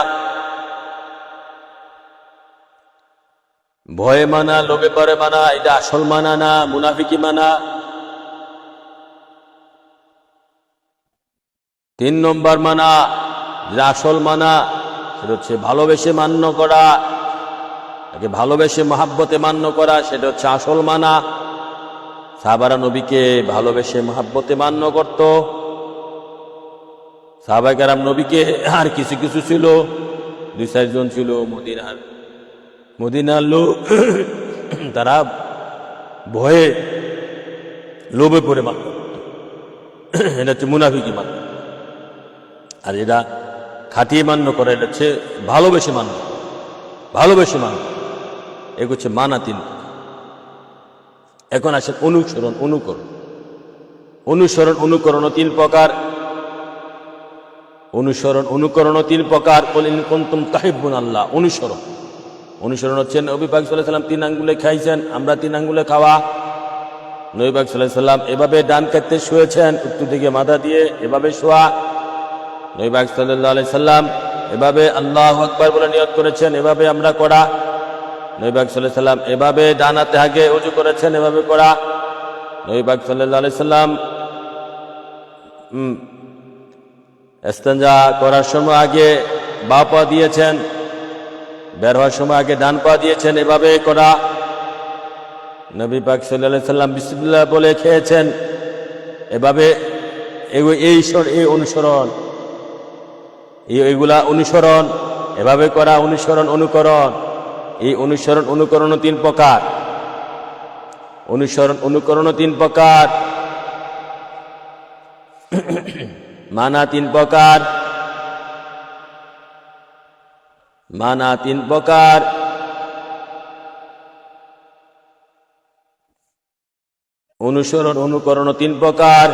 ভয়ে মানা, লোভে পরে মানা, এটা আসল মানা না মুনাফিকি মানা। 3 নম্বর মানা, যেটা আসল মানা, সেটা হচ্ছে ভালোবেসে মান্য করা, তাকে ভালোবেসে মহাব্বতে মান্য করা, সেটা হচ্ছে আসল মানা। সাহাবারা নবীকে ভালোবেসে মহাব্বতে মান্য করত। সাহাবায়ে কেরাম নবীকে, আর কিছু কিছু ছিল, 2-4 জন ছিল মদিনার লোক, তারা ভয়ে লোভে পড়ে মান্য করত। এটা হচ্ছে মুনাফিকি মান্য। আর এটা খাটিয়ে মান্য করে, এটা হচ্ছে ভালোবেসে মান্য, ভালোবেসে মান্য। এগুলো হচ্ছে মানা 3। এখন আসে অনুসরণ, অনুকরণ। অনুসরণ অনুকরণও 3 প্রকার। অনুসরণ অনুকরণও 3 প্রকার। কুল ইন কুনতুম তুহিব্বুনাল্লাহ। অনুসরণ, অনুসরণ হচ্ছে নবী পাক সাল্লাল্লাহু আলাইহি ওয়াসাল্লাম 3 আঙ্গুলে খাইছেন, আমরা 3 আঙ্গুলে খাওয়া। নবী পাক সাল্লাল্লাহু আলাইহি ওয়াসাল্লাম এভাবে ডান কাতে শুয়েছেন, উত্তর দিকে মাথা দিয়ে এভাবে শোয়া। নবী পাক সাল্লাল্লাহু আলাইহি ওয়াসাল্লাম এভাবে আল্লাহু আকবার বলে নিয়ত করেছেন, এভাবে আমরা করা। নবী পাক সাল্লাল্লাহু আলাইহি ওয়াসাল্লাম এভাবে ডান হাতে আগে ওযু করেছেন, এভাবে করা। নবী পাক সাল্লাল্লাহু আলাইহি ওয়াসাল্লাম ইস্তেঞ্জা করার সময় আগে বাঁ পা দিয়েছেন, বের হওয়ার সময় আগে ডান পা দিয়েছেন, এভাবে করা। নবী পাক সাল্লাল্লাহু আলাইহি ওয়াসাল্লাম বিসমিল্লাহ বলে খেয়েছেন, এভাবে। এই অনুসরণ, এইগুলা অনুসরণ, এভাবে করা অনুসরণ অনুকরণ। এই অনুসরণ অনুকরণ 3 প্রকার। অনুসরণ অনুকরণ 3 প্রকার। মানা 3 প্রকার। মানা 3 প্রকার। অনুসরণ অনুকরণ 3 প্রকার।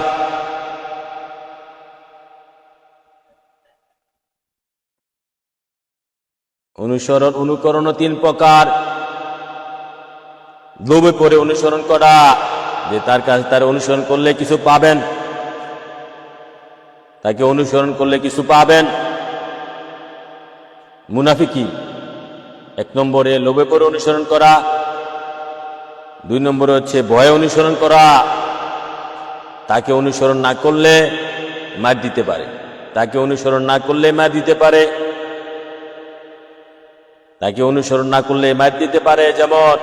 অনুসরণ অনুকরণ 3 প্রকার। লোভে পড়ে অনুসরণ করা, যে তার কাছে তার অনুসরণ করলে কিছু পাবেন, তাকে অনুসরণ করলে কিছু পাবেন। মুনাফিকি 1 নম্বরে লোভে পড়ে অনুসরণ করা। 2 নম্বরে হচ্ছে ভয়ে অনুসরণ করা, তাকে অনুসরণ না করলে মার দিতে পারে, তাকে অনুসরণ না করলে মার দিতে পারে, তাকে অনুসরণ না করলে মার দিতে পারে। যেমন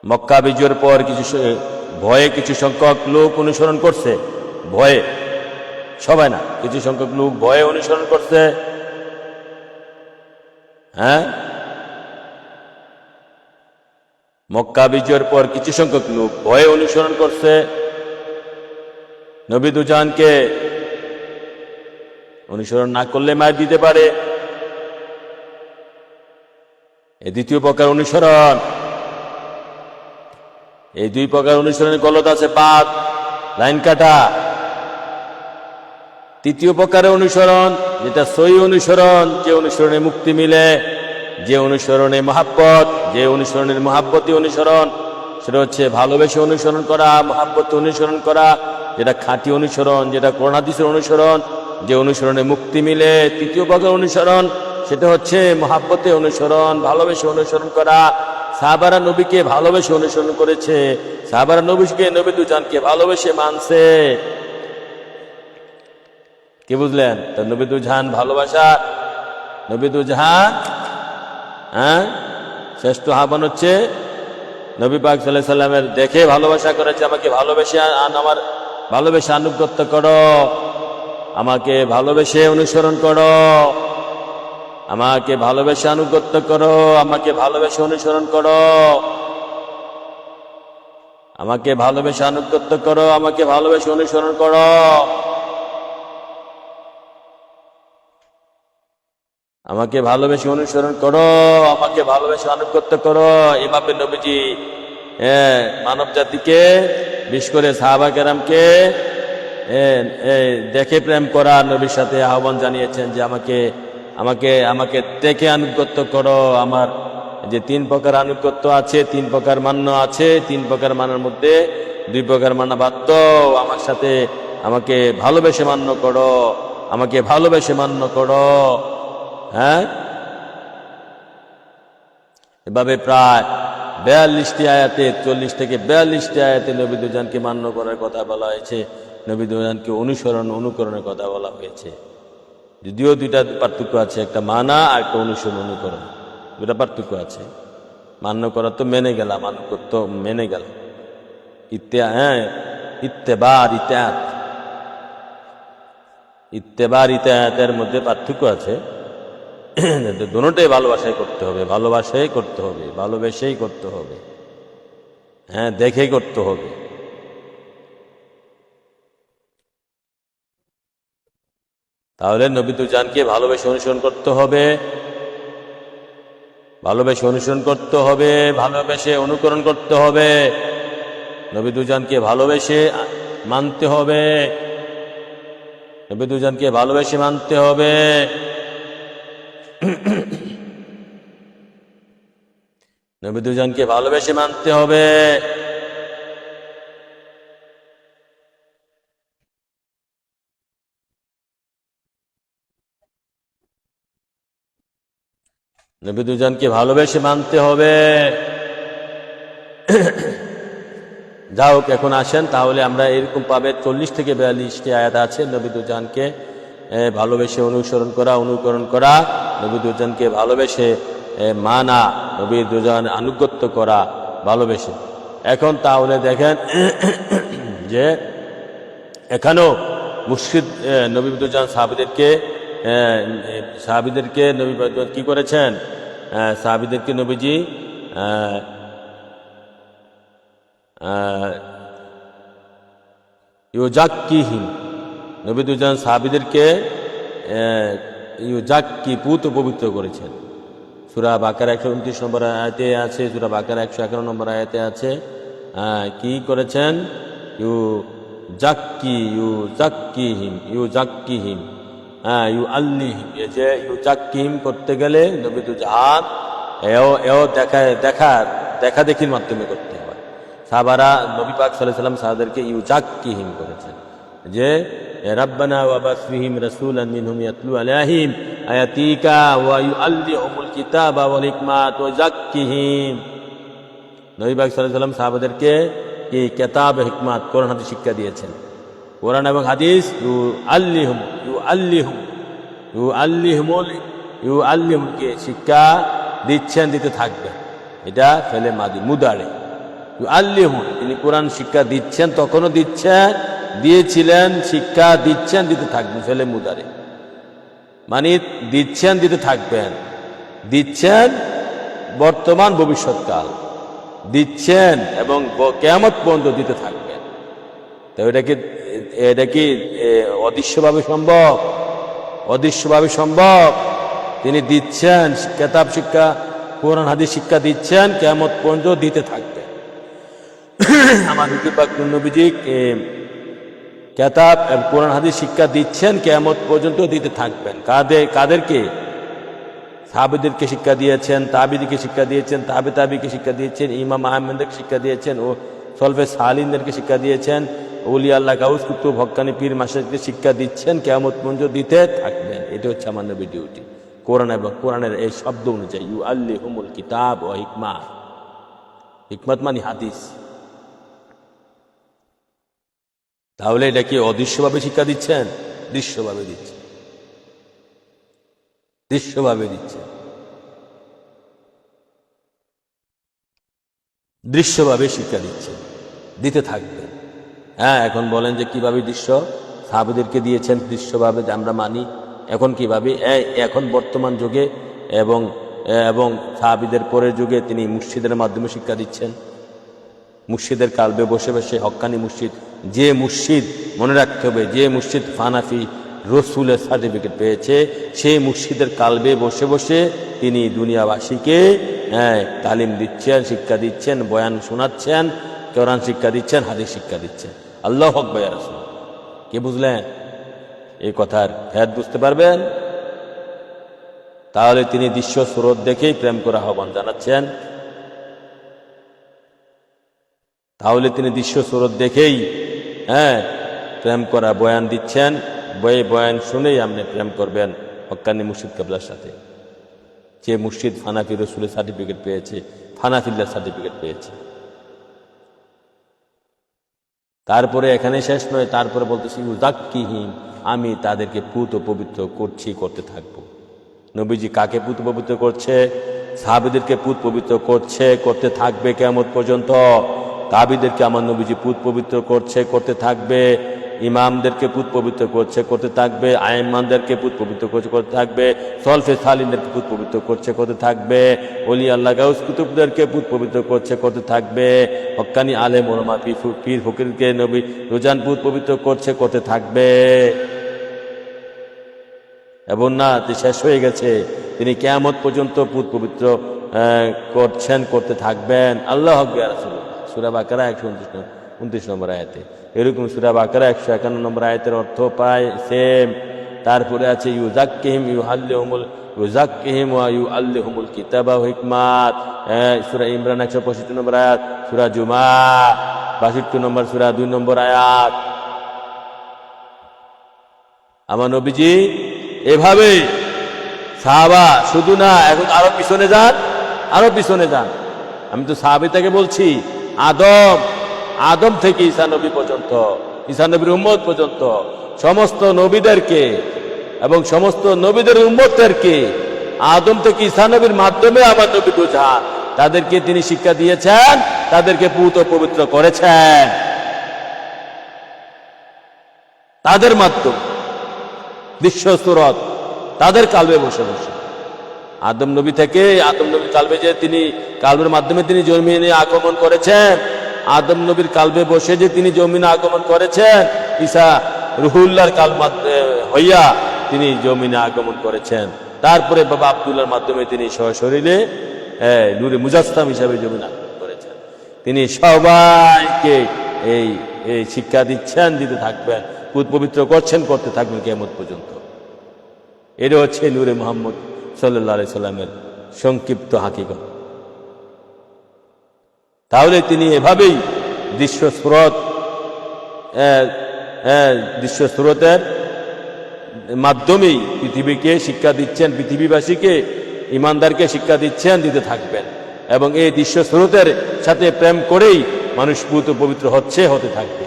মক্কা বিজয়ের পর ভয়ে কিছু সংখ্যক লোক অনুসরণ করছে, ভয়ে, সবাই না, কিছু সংখ্যক লোক ভয়ে অনুসরণ করছে। হ্যাঁ, মক্কা বিজয়ের পর কিছু সংখ্যক লোক ভয়ে অনুসরণ করছে। নবী দুজানকে অনুসরণ না করলে মার দিতে পারে। এই 2য় প্রকার অনুসরণ। এই 2 প্রকার অনুসরণের গলত আছে, পাপ, লাইন কাটা। 3য় প্রকারের অনুসরণ, যেটা সহি অনুসরণ, যে অনুসরণে মুক্তি মিলে, যে অনুসরণে মহাব্বত, যে অনুসরণের মহাব্বতী অনুসরণ, সেটা হচ্ছে ভালোবেসে অনুসরণ করা, মহাব্বতে অনুসরণ করা, যেটা খাঁটি অনুসরণ, যেটা কোরআন হাদিসের অনুসরণ, যে অনুসরণে মুক্তি মিলে। 3য় প্রকার অনুসরণ, সেটা হচ্ছে মহাব্বতে অনুসরণ, ভালোবেসে অনুসরণ করা। সাহাবারা নবীকে ভালোবেসে অনুসরণ করেছে, সাহাবারা নবীকে, নবী দুজানকে ভালোবেসে মানছে। কি বুঝলেন? তো নবী দুজান ভালোবাসা, নবী দুজান, হ্যাঁ, শ্রেষ্ঠ আহ্বান হচ্ছে নবী পাক সাল্লাল্লাহু আলাইহি সাল্লামের দেখে ভালোবাসা করেছে, আমাকে ভালোবেসে আমার ভালোবেসে আনুগত্য করো, আমাকে ভালোবেসে অনুসরণ করো, আমাকে ভালোবেসে আনুগত্য করো, আমাকে ভালোবেসে অনুসরণ করো, আমাকে ভালোবেসে আনুগত্য করো, আমাকে ভালোবেসে অনুসরণ করো। আমাকে ভালোবেসে অনুসরণ করো, আমাকে ভালোবেসে আনুগত্য করো। এভাবে নবীজি মানব জাতিকে, বিশেষ করে সাহাবা কেরামকে দেখে প্রেম করা নবীর সাথে আহ্বান জানিয়েছেন যে আমাকে আমাকে আমাকে দেখে আনুগত্য করো। আমার যে 3 প্রকার আনুগত্য আছে, 3 প্রকার মান্য আছে, 3 প্রকার মানার মধ্যে 2 প্রকার মানা বাধ্য। আমার সাথে আমাকে ভালোবেসে মান্য করো, আমাকে ভালোবেসে মান্য করো। হ্যাঁ, এভাবে প্রায় 42টি আয়াতে, 40 থেকে 42টি আয়াতে নবী দুজনকে মান্য করার কথা বলা হয়েছে, নবী দুজনকে অনুকরণের কথা বলা হয়েছে। যদিও দুইটা পার্থক্য আছে, একটা মানা আর একটা অনুকরণ, দুটা পার্থক্য আছে। মান্য করা তো মেনে গেলাম, আনুগত্য মেনে গেল, ইত্তেবার ইতায়াতের মধ্যে পার্থক্য আছে। দুটোটাই ভালোবাসায় করতে হবে, ভালোবাসাই করতে হবে, ভালোবেসেই করতে হবে, দেখেই করতে হবে। তাহলে নবী দুজনকে ভালোবেসে অনুসরণ করতে হবে, ভালোবেসে অনুসরণ করতে হবে, ভালোবেসে অনুকরণ করতে হবে। নবী দুজনকে ভালোবেসে মানতে হবে, নবী দুজনকে ভালোবেসে মানতে হবে। নবী দুজনকে ভালোবেসে মানতে হবে। নবী দুজনকে ভালোবেসে মানতে হবে। যা হোক, এখন আসেন তাহলে আমরা এরকম পাবে 40 থেকে 42টি আয়াত আছে নবী দুজনকে ভালোবেসে অনুসরণ করা, অনুকরণ করা, নবী দুজনকে ভালোবেসে মানা, নবী দুজন আনুগত্য করা ভালোবেসে। এখন তাহলে দেখেন যে এখানেও মুর্শিদ নবী দুজন সাহাবীদেরকে নবী কি করেছেন? সাহাবীদেরকে নবীজি ইউজাক্কিহিম, নবী দুজন সাহাবীদেরকে ইউজাক্কি পুত পবিত্র করেছেন। সূরা বাকারা 129 নম্বর আয়াতে আছে, সূরা বাকারা 111 নম্বর আয়াতে আছে। কি করেছেন? ইউজাক্কিহিম ইউআল্লিহিম। এই যে ইউজাক্কিহিম করতে গেলে নবী দুজন দেখা দেখির মাধ্যমে করতে হয়। সাহাবারা নবী পাক সাল্লাল্লাহু আলাইহি ওয়াসাল্লাম সাহাবাদেরকে ইউজাক্কিহিম করেছেন, যে রাব্বানা ওয়াবাস ফীহিম রাসূলান মিনহুম ইয়াতলু আলাইহিম আয়াতিকা ওয়া ইউআল্লিহুমুল কিতাবা ওয়াল হিকমাত ওয়া যাক্কিহিম। নবী পাক সাল্লাল্লাহু আলাইহি ওয়াসাল্লাম সাহাবাদেরকে কি কিতাব, হিকমত, কোরআন হাদিস শিক্ষা দিয়েছেন। কোরআন এবং হাদিস ইউআল্লিহুমকে শিক্ষা দিচ্ছেন, দিতে থাকবেন। এটা ফেলে মাদি মুদারে। ইউআল্লিহুম, তিনি কোরআন শিক্ষা দিচ্ছেন, তখনও দিয়েছিলেন, শিক্ষা দিচ্ছেন, দিতে থাকবেন। ফেলে মুদারে মানে দিচ্ছেন, দিতে থাকবেন। দিচ্ছেন বর্তমান ভবিষ্যৎকাল, দিচ্ছেন এবং কিয়ামত পর্যন্ত দিতে থাকবেন। তো এটা কি অদৃশ্যভাবে সম্ভব? অদৃশ্যভাবে সম্ভব। তিনি দিচ্ছেন, কিতাব শিক্ষা, কোরআন হাদিস শিক্ষা দিচ্ছেন, কিয়ামত পর্যন্ত দিতে থাকবেন। আমার নবীজি কিতাব কোরআন হাদিস শিক্ষা দিচ্ছেন, কিয়ামত পর্যন্ত দিতে থাকবেন। কাদেরকে? সাহাবীদেরকে শিক্ষা দিয়েছেন, তাবিঈদেরকে শিক্ষা দিয়েছেন, তাবিকে শিক্ষা দিয়েছেন, ইমাম আহমদকে শিক্ষা দিয়েছেন, ও সলফে সালিনদেরকে শিক্ষা দিয়েছেন, ওলিয়া আল্লাহ গাউস কুতুব হক্কানি পীর মাশায়েখকে শিক্ষা দিচ্ছেন, কিয়ামত পর্যন্ত দিতে থাকবেন। এটা হচ্ছে আমার নবীর ডিউটি। কোরআন এবং কোরআনের এই শব্দ অনুযায়ী ইউআল্লিহুমুল কিতাব ওয়া হিকমাত। হিকমত মানে হাদিস। তাহলে এটা কি অদৃশ্যভাবে শিক্ষা দিচ্ছেন? দৃশ্যভাবে দিচ্ছেন, দৃশ্যভাবে দিচ্ছেন, দৃশ্যভাবে শিক্ষা দিচ্ছেন, দিতে থাকবেন। এখন বলেন যে কিভাবে দৃশ্য? সাহাবীদেরকে দিয়েছেন দৃশ্যভাবে, আমরা মানি। এখন কিভাবে? এখন বর্তমান যুগে এবং সাহাবীদের পরের যুগে তিনি মুর্শিদের মাধ্যমে শিক্ষা দিচ্ছেন। মুর্শিদের কালবে বসে বসে, হক্কানি মুর্শিদ, যে মুর্শিদ মনে রাখতে হবে, যে মুর্শিদ ফানাফি রসুলের সার্টিফিকেট পেয়েছে, সেই মুর্শিদের কালবে বসে বসে তিনি দুনিয়াবাসীকে তালিম দিচ্ছেন, শিক্ষা দিচ্ছেন, বয়ান শোনাচ্ছেন, কোরআন শিক্ষা দিচ্ছেন, হাদিস শিক্ষা দিচ্ছেন। আল্লাহু আকবার ইয়া রাসূল। কে বুঝলেন এই কথার ফেদ? বুঝতে পারবেন? তাহলে তিনি দৃশ্য স্রোত দেখেই প্রেম করে আহ্বান জানাচ্ছেন। তাহলে তিনি দৃশ্য স্রোত দেখেই প্রেম করা বয়ান দিচ্ছেন। বয়ান শুনেই আপনি প্রেম করবেন হক্কানি মুর্শিদ কেবলার সাথে। যে মুর্শিদ ফানাফি রসুলের সার্টিফিকেট পেয়েছে, ফানাফিল্লার সার্টিফিকেট পেয়েছে। তারপরে এখানে শেষ নয়, তারপরে বলতেছি ইউজাক্কিহিম, আমি তাদেরকে পুত পবিত্র করছি, করতে থাকবো। নবীজি কাকে পুত পবিত্র করছে? সাহাবীদেরকে পুত পবিত্র করছে, করতে থাকবে কিয়ামত পর্যন্ত। তাবিদেরকে আমার নবীজি পুত পবিত্র করছে, করতে থাকবে। ইমামদেরকে পুত পবিত্র করছে, করতে থাকবে। আইমানদেরকে পুত পবিত্র করছে, করতে থাকবে। সলফে সালিনদেরকে পুত পবিত্র করছে, করতে থাকবে। ওলি আল্লাহ গাউস কুতুবদেরকে পুত পবিত্র করছে, করতে থাকবে। হক্কানি আলেম ওলামা পীর ফকিরকে নবী রোজান পুত পবিত্র করছে, করতে থাকবে। এবং না শেষ হয়ে গেছে, তিনি কিয়ামত পর্যন্ত পুত পবিত্র করছেন, করতে থাকবেন। আল্লাহ আকবার। সূরা বাকারা 129 নম্বর আয়াতে এরকম, সূরা বাকারা 151 নম্বর আয়াতের অর্থ প্রায় সেম। তারপরে আছে ইউজাক্কিহিম ইউজাক্কিহিম ওয়া ইউআল্লিহুমুল কিতাবা ওয়া হিকমাত, সূরা ইমরান 165 নম্বর আয়াত, সূরা জুমাহ 62 নম্বর সূরা 2 নম্বর আয়াত। আমার নবীজি এভাবে সাহাবা শুধু না, এখন আরো পিছনে যান, আরো পিছনে যান। আমি তো সাহাবী থেকে বলছি, আদম থেকে ঈসা নবী পর্যন্ত, ঈসা নবীর উম্মত পর্যন্ত সমস্ত নবীদেরকে এবং সমস্ত নবীদের উম্মতদেরকে আদম থেকে ঈসা নবীর মাধ্যমে আমার নবী বুঝান, তাদেরকে তিনি শিক্ষা দিয়েছেন, তাদেরকে পুত পবিত্র করেছেন তাদের মাধ্যমে, দৃশ্য সুরত তাদের কালবে বসে বসে। আদম নবী থেকে, আদম নবীর কালবে যে তিনি কালবের মাধ্যমে তিনি জমিনে আগমন করেছেন, আদম নবীর কালবে বসে যে তিনি জমিনে আগমন করেছেন, ঈসা রুহুল্লাহর কাল হইয়া তিনি জমিনে আগমন করেছেন। তারপরে বাবা আব্দুল্লাহর মাধ্যমে তিনি সশরীরে নূরে মুজাসসাম হিসাবে জমিনে আগমন করেছেন। তিনি সবাইকে এই শিক্ষা দিচ্ছেন, দিতে থাকবেন, পুত পবিত্র করছেন, করতে থাকবেন কিয়ামত পর্যন্ত। এটা হচ্ছে নূরে মুহাম্মদ সাল্লাল্লাহু আলাইহি সাল্লামের সংক্ষিপ্ত হাকিকত। তাহলে তিনি এভাবেই দৃশ্য স্রোতের মাধ্যমেই পৃথিবীকে শিক্ষা দিচ্ছেন, পৃথিবীবাসীকে, ইমানদারকে শিক্ষা দিচ্ছেন, দিতে থাকবেন। এবং এই দৃশ্য স্রোতের সাথে প্রেম করেই মানুষ পুত পবিত্র হচ্ছে, হতে থাকবে।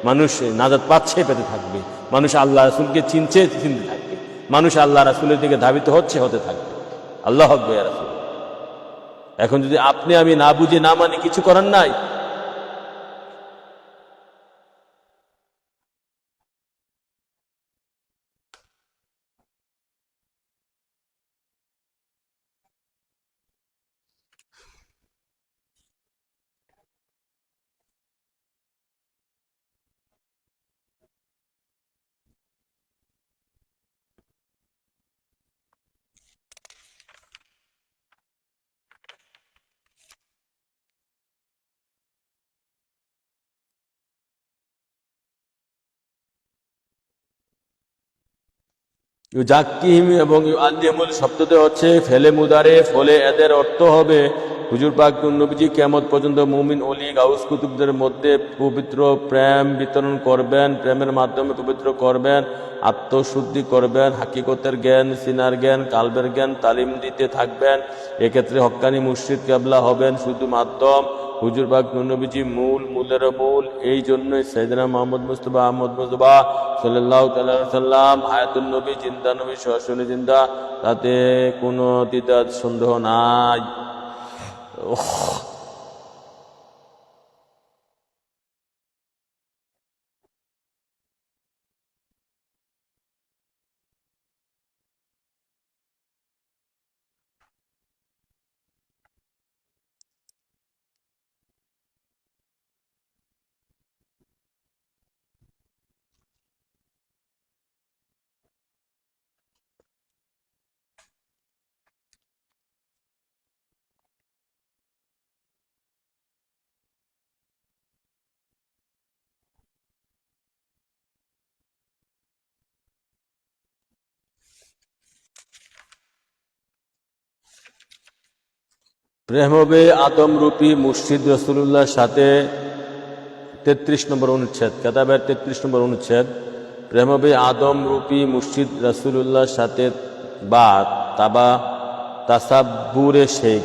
মানুষ নাজাত পাচ্ছে, পেতে থাকবে। মানুষ আল্লাহ রাসূলকে চিনছে, চিনতে থাকবে। মানুষ আল্লাহ রাসূলের দিকে ধাবিত হচ্ছে, হতে থাকবে। আল্লাহ আকবার ইয়া রাসূল। এখন যদি আপনি আমি না বুঝে না মানি, কিছু করার নাই। ইউজাক্কিহিম এবং ইউআল্লিমুল শব্দতে হচ্ছে ফেলে মুদারে, ফলে এদের অর্থ হবে হুজুর পাক নবীজি কিয়ামত পর্যন্ত মুমিন ওলি গাউস কুতুবদের মধ্যে পবিত্র প্রেম বিতরণ করবেন, প্রেমের মাধ্যমে পবিত্র করবেন, আত্মশুদ্ধি করবেন, হাকিকতের জ্ঞান, সিনার জ্ঞান, কালবের জ্ঞান তালিম দিতে থাকবেন। এক্ষেত্রে হক্কানি মুর্শিদ কেবলা হবেন শুধু মাধ্যম। হুজুর পাক নবীজি মূলের মূল। এই জন্যই সাইয়েদনা মুহাম্মদ মুস্তাফা আহমদ মুজতবা সাল্লাল্লাহু তাআলা আলাইহি সাল্লাম হায়াতুন নবী, জিন্দা নবী, সরাসরি জিন্দা, তাতে কোনো দ্বিধার সন্দেহ নাই। প্রেম হবে আদমরূপী মুর্শিদ রাসূলুল্লাহর সাথে। 33 নম্বর অনুচ্ছেদ, কেতাবের 33 নম্বর অনুচ্ছেদ। প্রেম হবে আদমরূপী মুর্শিদ রাসূলুল্লাহর সাথে বা তাবা তাসাব্বুরে শেখ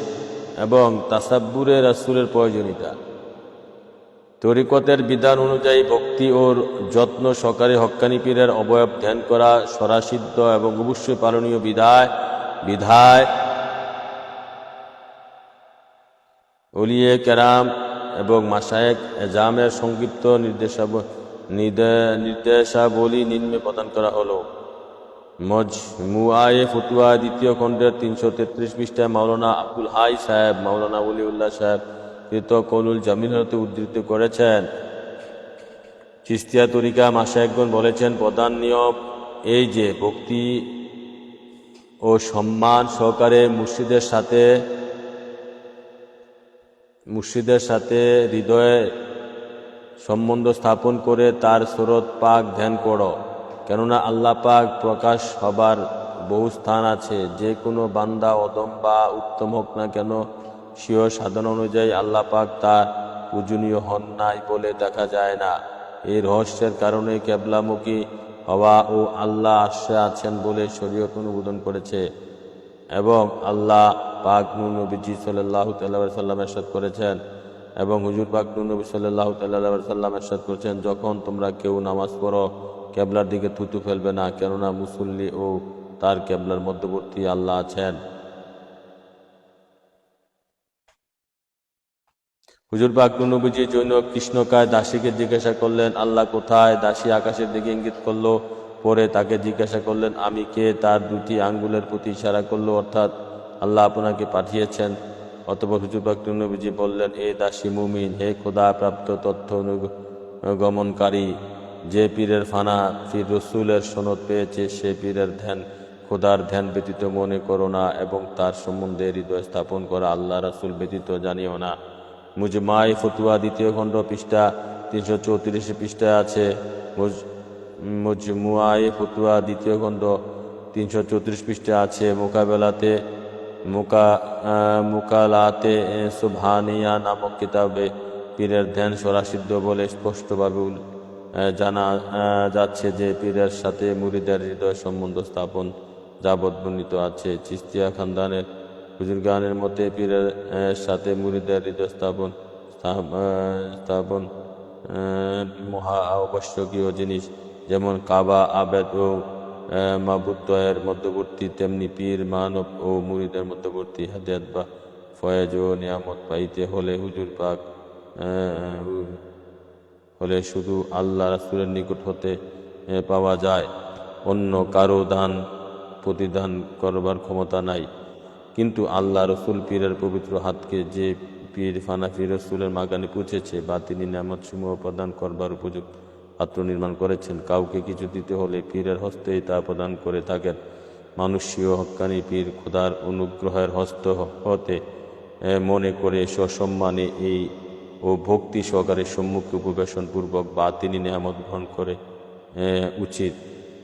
এবং তাসাব্বুরে রাসূলের প্রয়োজনীয়তা। তরিকতের বিধান অনুযায়ী ভক্তি ও যত্ন সহকারে হক্কানি পীরের অবয়ব ধ্যান করা সরাসিদ্ধ এবং অবশ্যই পালনীয় বিধায় ওলিয়ে কেরাম এবং মাশায়েখ এজামের সংক্ষিপ্ত নির্দেশাবলী নিম্নে প্রদান করা হলো। মজমুআয়ে ফতুয়া দ্বিতীয় খণ্ডের 333 পৃষ্ঠায় মাওলানা আব্দুল হাই সাহেব মাওলানা ওলিউল্লাহ সাহেব কৃত কৌলুল জামিল হতে উদ্ধৃত করেছেন। চিশতিয়া তরিকা মাশায়েখগণ বলেছেন, প্রধান নিয়ম এই যে ভক্তি ও সম্মান সহকারে মুর্শিদের সাথে হৃদয়ে সম্বন্ধ স্থাপন করে তার সুরত পাক ধ্যান করো। কেননা আল্লাহ পাক প্রকাশ হবার বহু স্থান আছে। যে কোনো বান্দা অদম বা উত্তম হোক না কেন, স্বীয় সাধন অনুযায়ী আল্লাহ পাক তার পূজনীয় হন নাই বলে দেখা যায় না। এই রহস্যের কারণে কেবলামুখী হওয়া ও আল্লাহ আরশে আছেন বলে শরীয়ত অনুমোদন করেছে। এবং আল্লাহ পাক নূর নবীজি সাল্লাল্লাহু তাআলা সাল্লাম ইরশাদ করেছেন এবং হুজুর পাক নূর নবী সাল্লাল্লাহু তাআলা সাল্লাম ইরশাদ করেছেন, যখন তোমরা কেউ নামাজ পড়ো কেবলার দিকে থুতু ফেলবে না, কেননা মুসল্লি ও তার কেবলার মধ্যবর্তী আল্লাহ আছেন। হুজুর পাক নূর নবীজি জৈন কৃষ্ণকায় দাসীকে জিজ্ঞাসা করলেন, আল্লাহ কোথায়? দাসী আকাশের দিকে ইঙ্গিত করলো। পরে তাকে জিজ্ঞাসা করলেন, আমি কে? তার দুটি আঙ্গুলের প্রতি ইশারা করলো, অর্থাৎ আল্লাহ আপনাকে পাঠিয়েছেন। অতঃপর হুজুর পাক নূর নবীজি বললেন, এ দাসী মুমিন, হে খোদা প্রাপ্ত তথ্য অনুগমনকারী, যে পীরের ফানা পীর রসুলের সনদ পেয়েছে সে পীরের ধ্যান খোদার ধ্যান ব্যতীত মনে করো না এবং তার সম্বন্ধে হৃদয় স্থাপন করা আল্লাহ রাসূল ব্যতীত জানিও না। মুজমায়ে ফতুয়া দ্বিতীয় খণ্ড পৃষ্ঠা 334 পৃষ্ঠায় আছে। মুজমুআয়ে ফতুয়া দ্বিতীয় খণ্ড 334 পৃষ্ঠা আছে। মুকালাতে সুবহানিয়া নামক কিতাবে পীরের ধ্যান সরাসিদ্ধ বলে স্পষ্টভাবে জানা যাচ্ছে যে পীরের সাথে মুরিদের হৃদয় সম্বন্ধ স্থাপন যাবৎ বর্ণিত আছে। চিশতিয়া খানদানের বুজুর্গানের মতে পীরের সাথে মুরিদের হৃদয় স্থাপন মহা আবশ্যকীয় জিনিস। যেমন কাবা আবেদ ও মাবুদ্দয়ের মধ্যবর্তী, তেমনি পীর মানব ও মুরিদের মধ্যবর্তী হাদিয়াত বা ফয়েজ ও নিয়ামত পাইতে হলে হুজুর পাক হলে শুধু আল্লাহ রাসূলের নিকট হতে পাওয়া যায়। অন্য কারো দান প্রতিদান করবার ক্ষমতা নাই। কিন্তু আল্লাহ রসুল পীরের পবিত্র হাতকে যে পীর ফানা পীর রসুলের মাগানে পৌঁছেছে বা তিনি নিয়ামত সমূহ প্রদান করবার উপযুক্ত পাত্র নির্মাণ করেছেন, কাউকে কিছু দিতে হলে পীরের হস্তেই তা প্রদান করে থাকেন। মানুষীয় হক্কানি পীর খোদার অনুগ্রহের হস্ত হতে মনে করে সসম্মানে এই ও ভক্তি সহকারে সম্মুখে উপবেশন পূর্বক বা তিনি নিয়ামত গ্রহণ করে উচিত।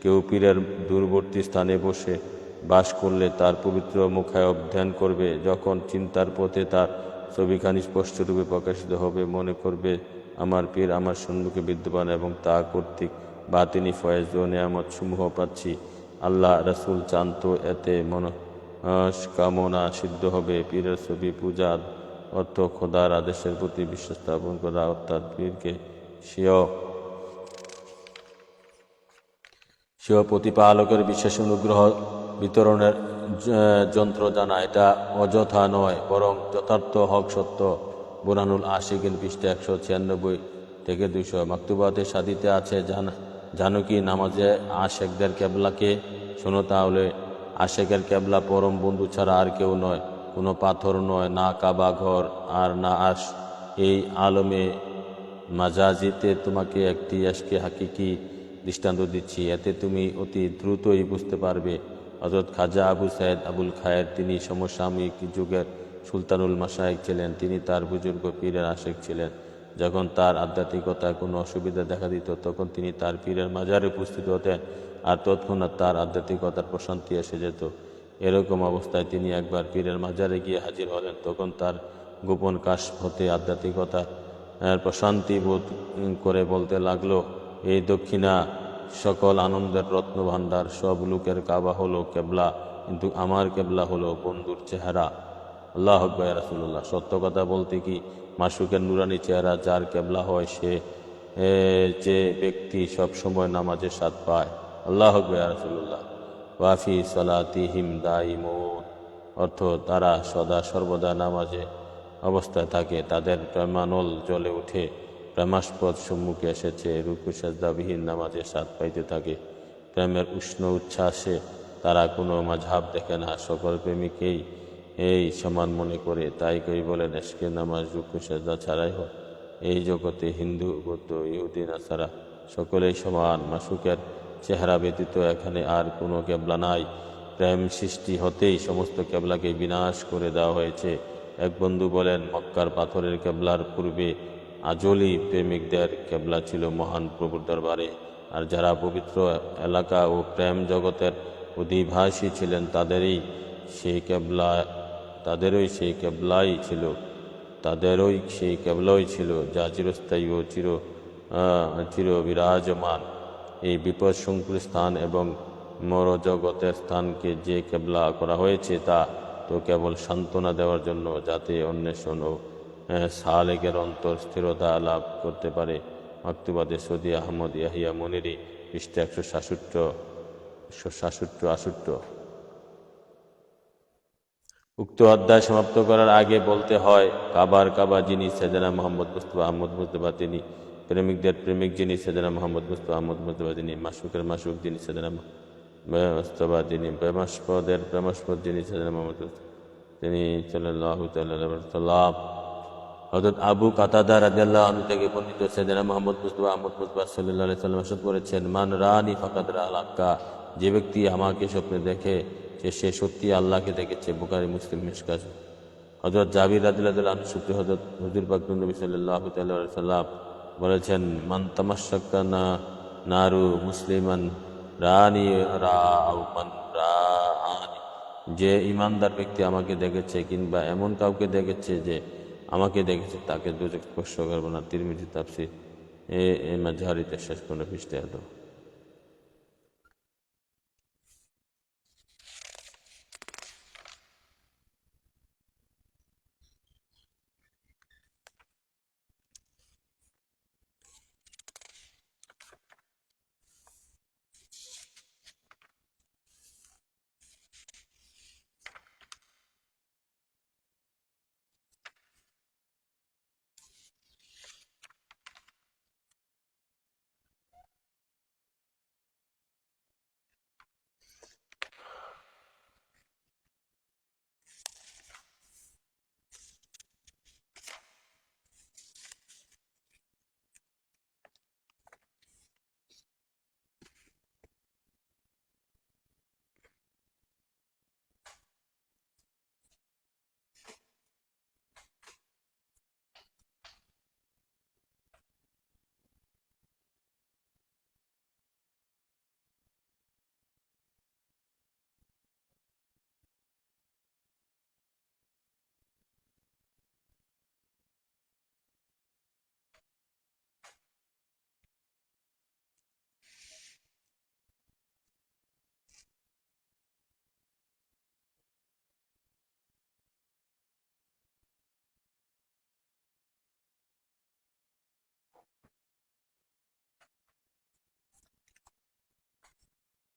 কেউ পীরের দূরবর্তী স্থানে বসে বাস করলে তার পবিত্র মুখায়ব ধ্যান করবে। যখন চিন্তার পথে তার ছবিখানি স্পষ্টরূপে প্রকাশিত হবে, মনে করবে আমার পীর আমার সম্মুখে বিদ্যমান এবং তা কর্তৃক বা তিনি ফয়েজ ও নিয়ামত সমূহ পাচ্ছি। আল্লাহ রাসূল চান তো এতে মনস্কামনা সিদ্ধ হবে। পীরের ছবি পূজা অর্থ খোদার আদেশের প্রতি বিশ্বাস স্থাপন করা, অর্থাৎ পীরকে স্বীয় প্রতিপালকের বিশেষ অনুগ্রহ বিতরণের যন্ত্র জানা। এটা অযথা নয়, বরং যথার্থ হক সত্য। বুরহানুল আশিকিন পৃষ্ঠা 196 থেকে 200। মাকতুবাতে সাদিতে আছে, জানো কি নামাজে আশেকদের কেবলাকে? শোনো তাহলে, আশেকের কেবলা পরম বন্ধু ছাড়া আর কেউ নয়, কোনো পাথর নয়, না কাবা ঘর আর না আশ। এই আলমে মাজাজিতে তোমাকে একটি আশকে হাকিকি দৃষ্টান্ত দিচ্ছি, এতে তুমি অতি দ্রুতই বুঝতে পারবে। হযরত খাজা আবু সাইদ আবুল খায়ের, তিনি সমসাময়িক যুগের সুলতানুল মাশায়েখ ছিলেন। তিনি তার বুজুর্গ পীরের আশেক ছিলেন। যখন তার আধ্যাত্মিকতায় কোনো অসুবিধা দেখা দিত, তখন তিনি তার পীরের মাজারে উপস্থিত হতেন আর তৎক্ষণাৎ তার আধ্যাত্মিকতার প্রশান্তি এসে যেত। এরকম অবস্থায় তিনি একবার পীরের মাজারে গিয়ে হাজির হলেন। তখন তার গোপন কাশ হতে আধ্যাত্মিকতা প্রশান্তি বোধ করে বলতে লাগলো, এই দক্ষিণা সকল আনন্দের রত্ন ভাণ্ডার, সব লোকের কাবা হলো কেবলা, কিন্তু আমার কেবলা হলো বন্ধুর চেহারা। আল্লাহু আকবার ইয়া রাসূলুল্লাহ। সত্য কথা বলতে কি মাশরুকের নুরানি চেহারা যার কেবলা হয় সে যে ব্যক্তি সব সময় নামাজের স্বাদ পায়। আল্লাহু আকবার ইয়া রাসূলুল্লাহ। ওয়াফি সালাতিহিম দাইমুন, অর্থ তারা সদা সর্বদা নামাজে অবস্থায় থাকে, তাদের প্রেমানল জ্বলে ওঠে, প্রেমাস্পদ সম্মুখে এসেছে, রুকু সাজদাবিহীন নামাজের স্বাদ পাইতে থাকে। প্রেমের উষ্ণ উচ্ছ্বাসে তারা কোনো মাঝহাব দেখে না, সকল প্রেমিকেই এই সমান মনে করে। তাই কই বলেন এশকে নামাজ রুকু সাজদা ছাড়াই হয়। এই জগতে হিন্দু, বৌদ্ধ, ইহুদি, নাসারা সকলেই সমান। মাশরুকের চেহারা ব্যতীত এখানে আর কোনো কেবলা নাই। প্রেম সৃষ্টি হতেই সমস্ত কেবলাকে বিনাশ করে দেওয়া হয়েছে। এক বন্ধু বলেন মক্কার পাথরের কেবলার পূর্বে আজলি প্রেমিকদের কেবলা ছিল মহান প্রভুর দরবারে, আর যারা পবিত্র এলাকা ও প্রেম জগতের অধিবাসী ছিলেন তাদেরই সেই কেবলাই ছিল যা চিরস্থায়ী ও চির বিরাজমান। এই বিপদসংকুল স্থান এবং মরজগতের স্থানকে যে কেবলা করা হয়েছে তা তো কেবল সান্ত্বনা দেওয়ার জন্য, যাতে অন্বেষণ ও সালেকের অন্তর স্থিরতা লাভ করতে পারে। মাকতুবাদে সৌদি আহমদ ইয়াহিয়া মনিরি, পৃষ্ঠা 167। উক্ত অধ্যায় সমাপ্ত করার আগে বলতে হয় কাবা যিনি সাইয়েদনা মুহাম্মদ মুস্তাফা আহমদ মুজতবা তিনি, প্রেমিকদের প্রেমিক যিনি সাইয়েদনা মুহাম্মদ মুস্তাফা আহমদ মুজতবা তিনি, মাশরুকের মাশরুক যিনি সাইয়েদনা মুস্তাফা তিনি, প্রেমাস্পদের প্রেমাস্পদ যিনি সাইয়েদনা মুহাম্মদ তিনি সাল্লাল্লাহু তাআলা আলাইহি ওয়াসাল্লাম। হযরত আবু কাতাদা রাদিয়াল্লাহু আনহু থেকে বর্ণিত সাইয়েদনা মুহাম্মদ মুস্তাফা আহমদ মুজতবা সাল্লাল্লাহু আলাইহি ওয়াসাল্লাম ইরশাদ করেছেন, মান রানি ফাকাদ রাআল হাক্কা, যে ব্যক্তি আমাকে স্বপ্নে দেখে সে সত্যি আল্লাহকে দেখেছে। বুখারী, মুসলিম, মিশকাত। হযরত জাবির রাদিয়াল্লাহু আনহু সূত্রে হযরত হুজুর পাক নবী সাল্লাল্লাহু তাআলা আলাইহি ওয়াসাল্লাম বলেছেন, মান তামাশশাকা নারু মুসলিমান রানি রাআউ মান রাআনি, যে ইমানদার ব্যক্তি আমাকে দেখেছে কিংবা এমন কাউকে দেখেছে যে আমাকে দেখেছে তাকে দোজখ স্পর্শ করবে না। তিরমিজি তাফসীর এ মাঝহারিতে শেষ 15 পৃষ্ঠা।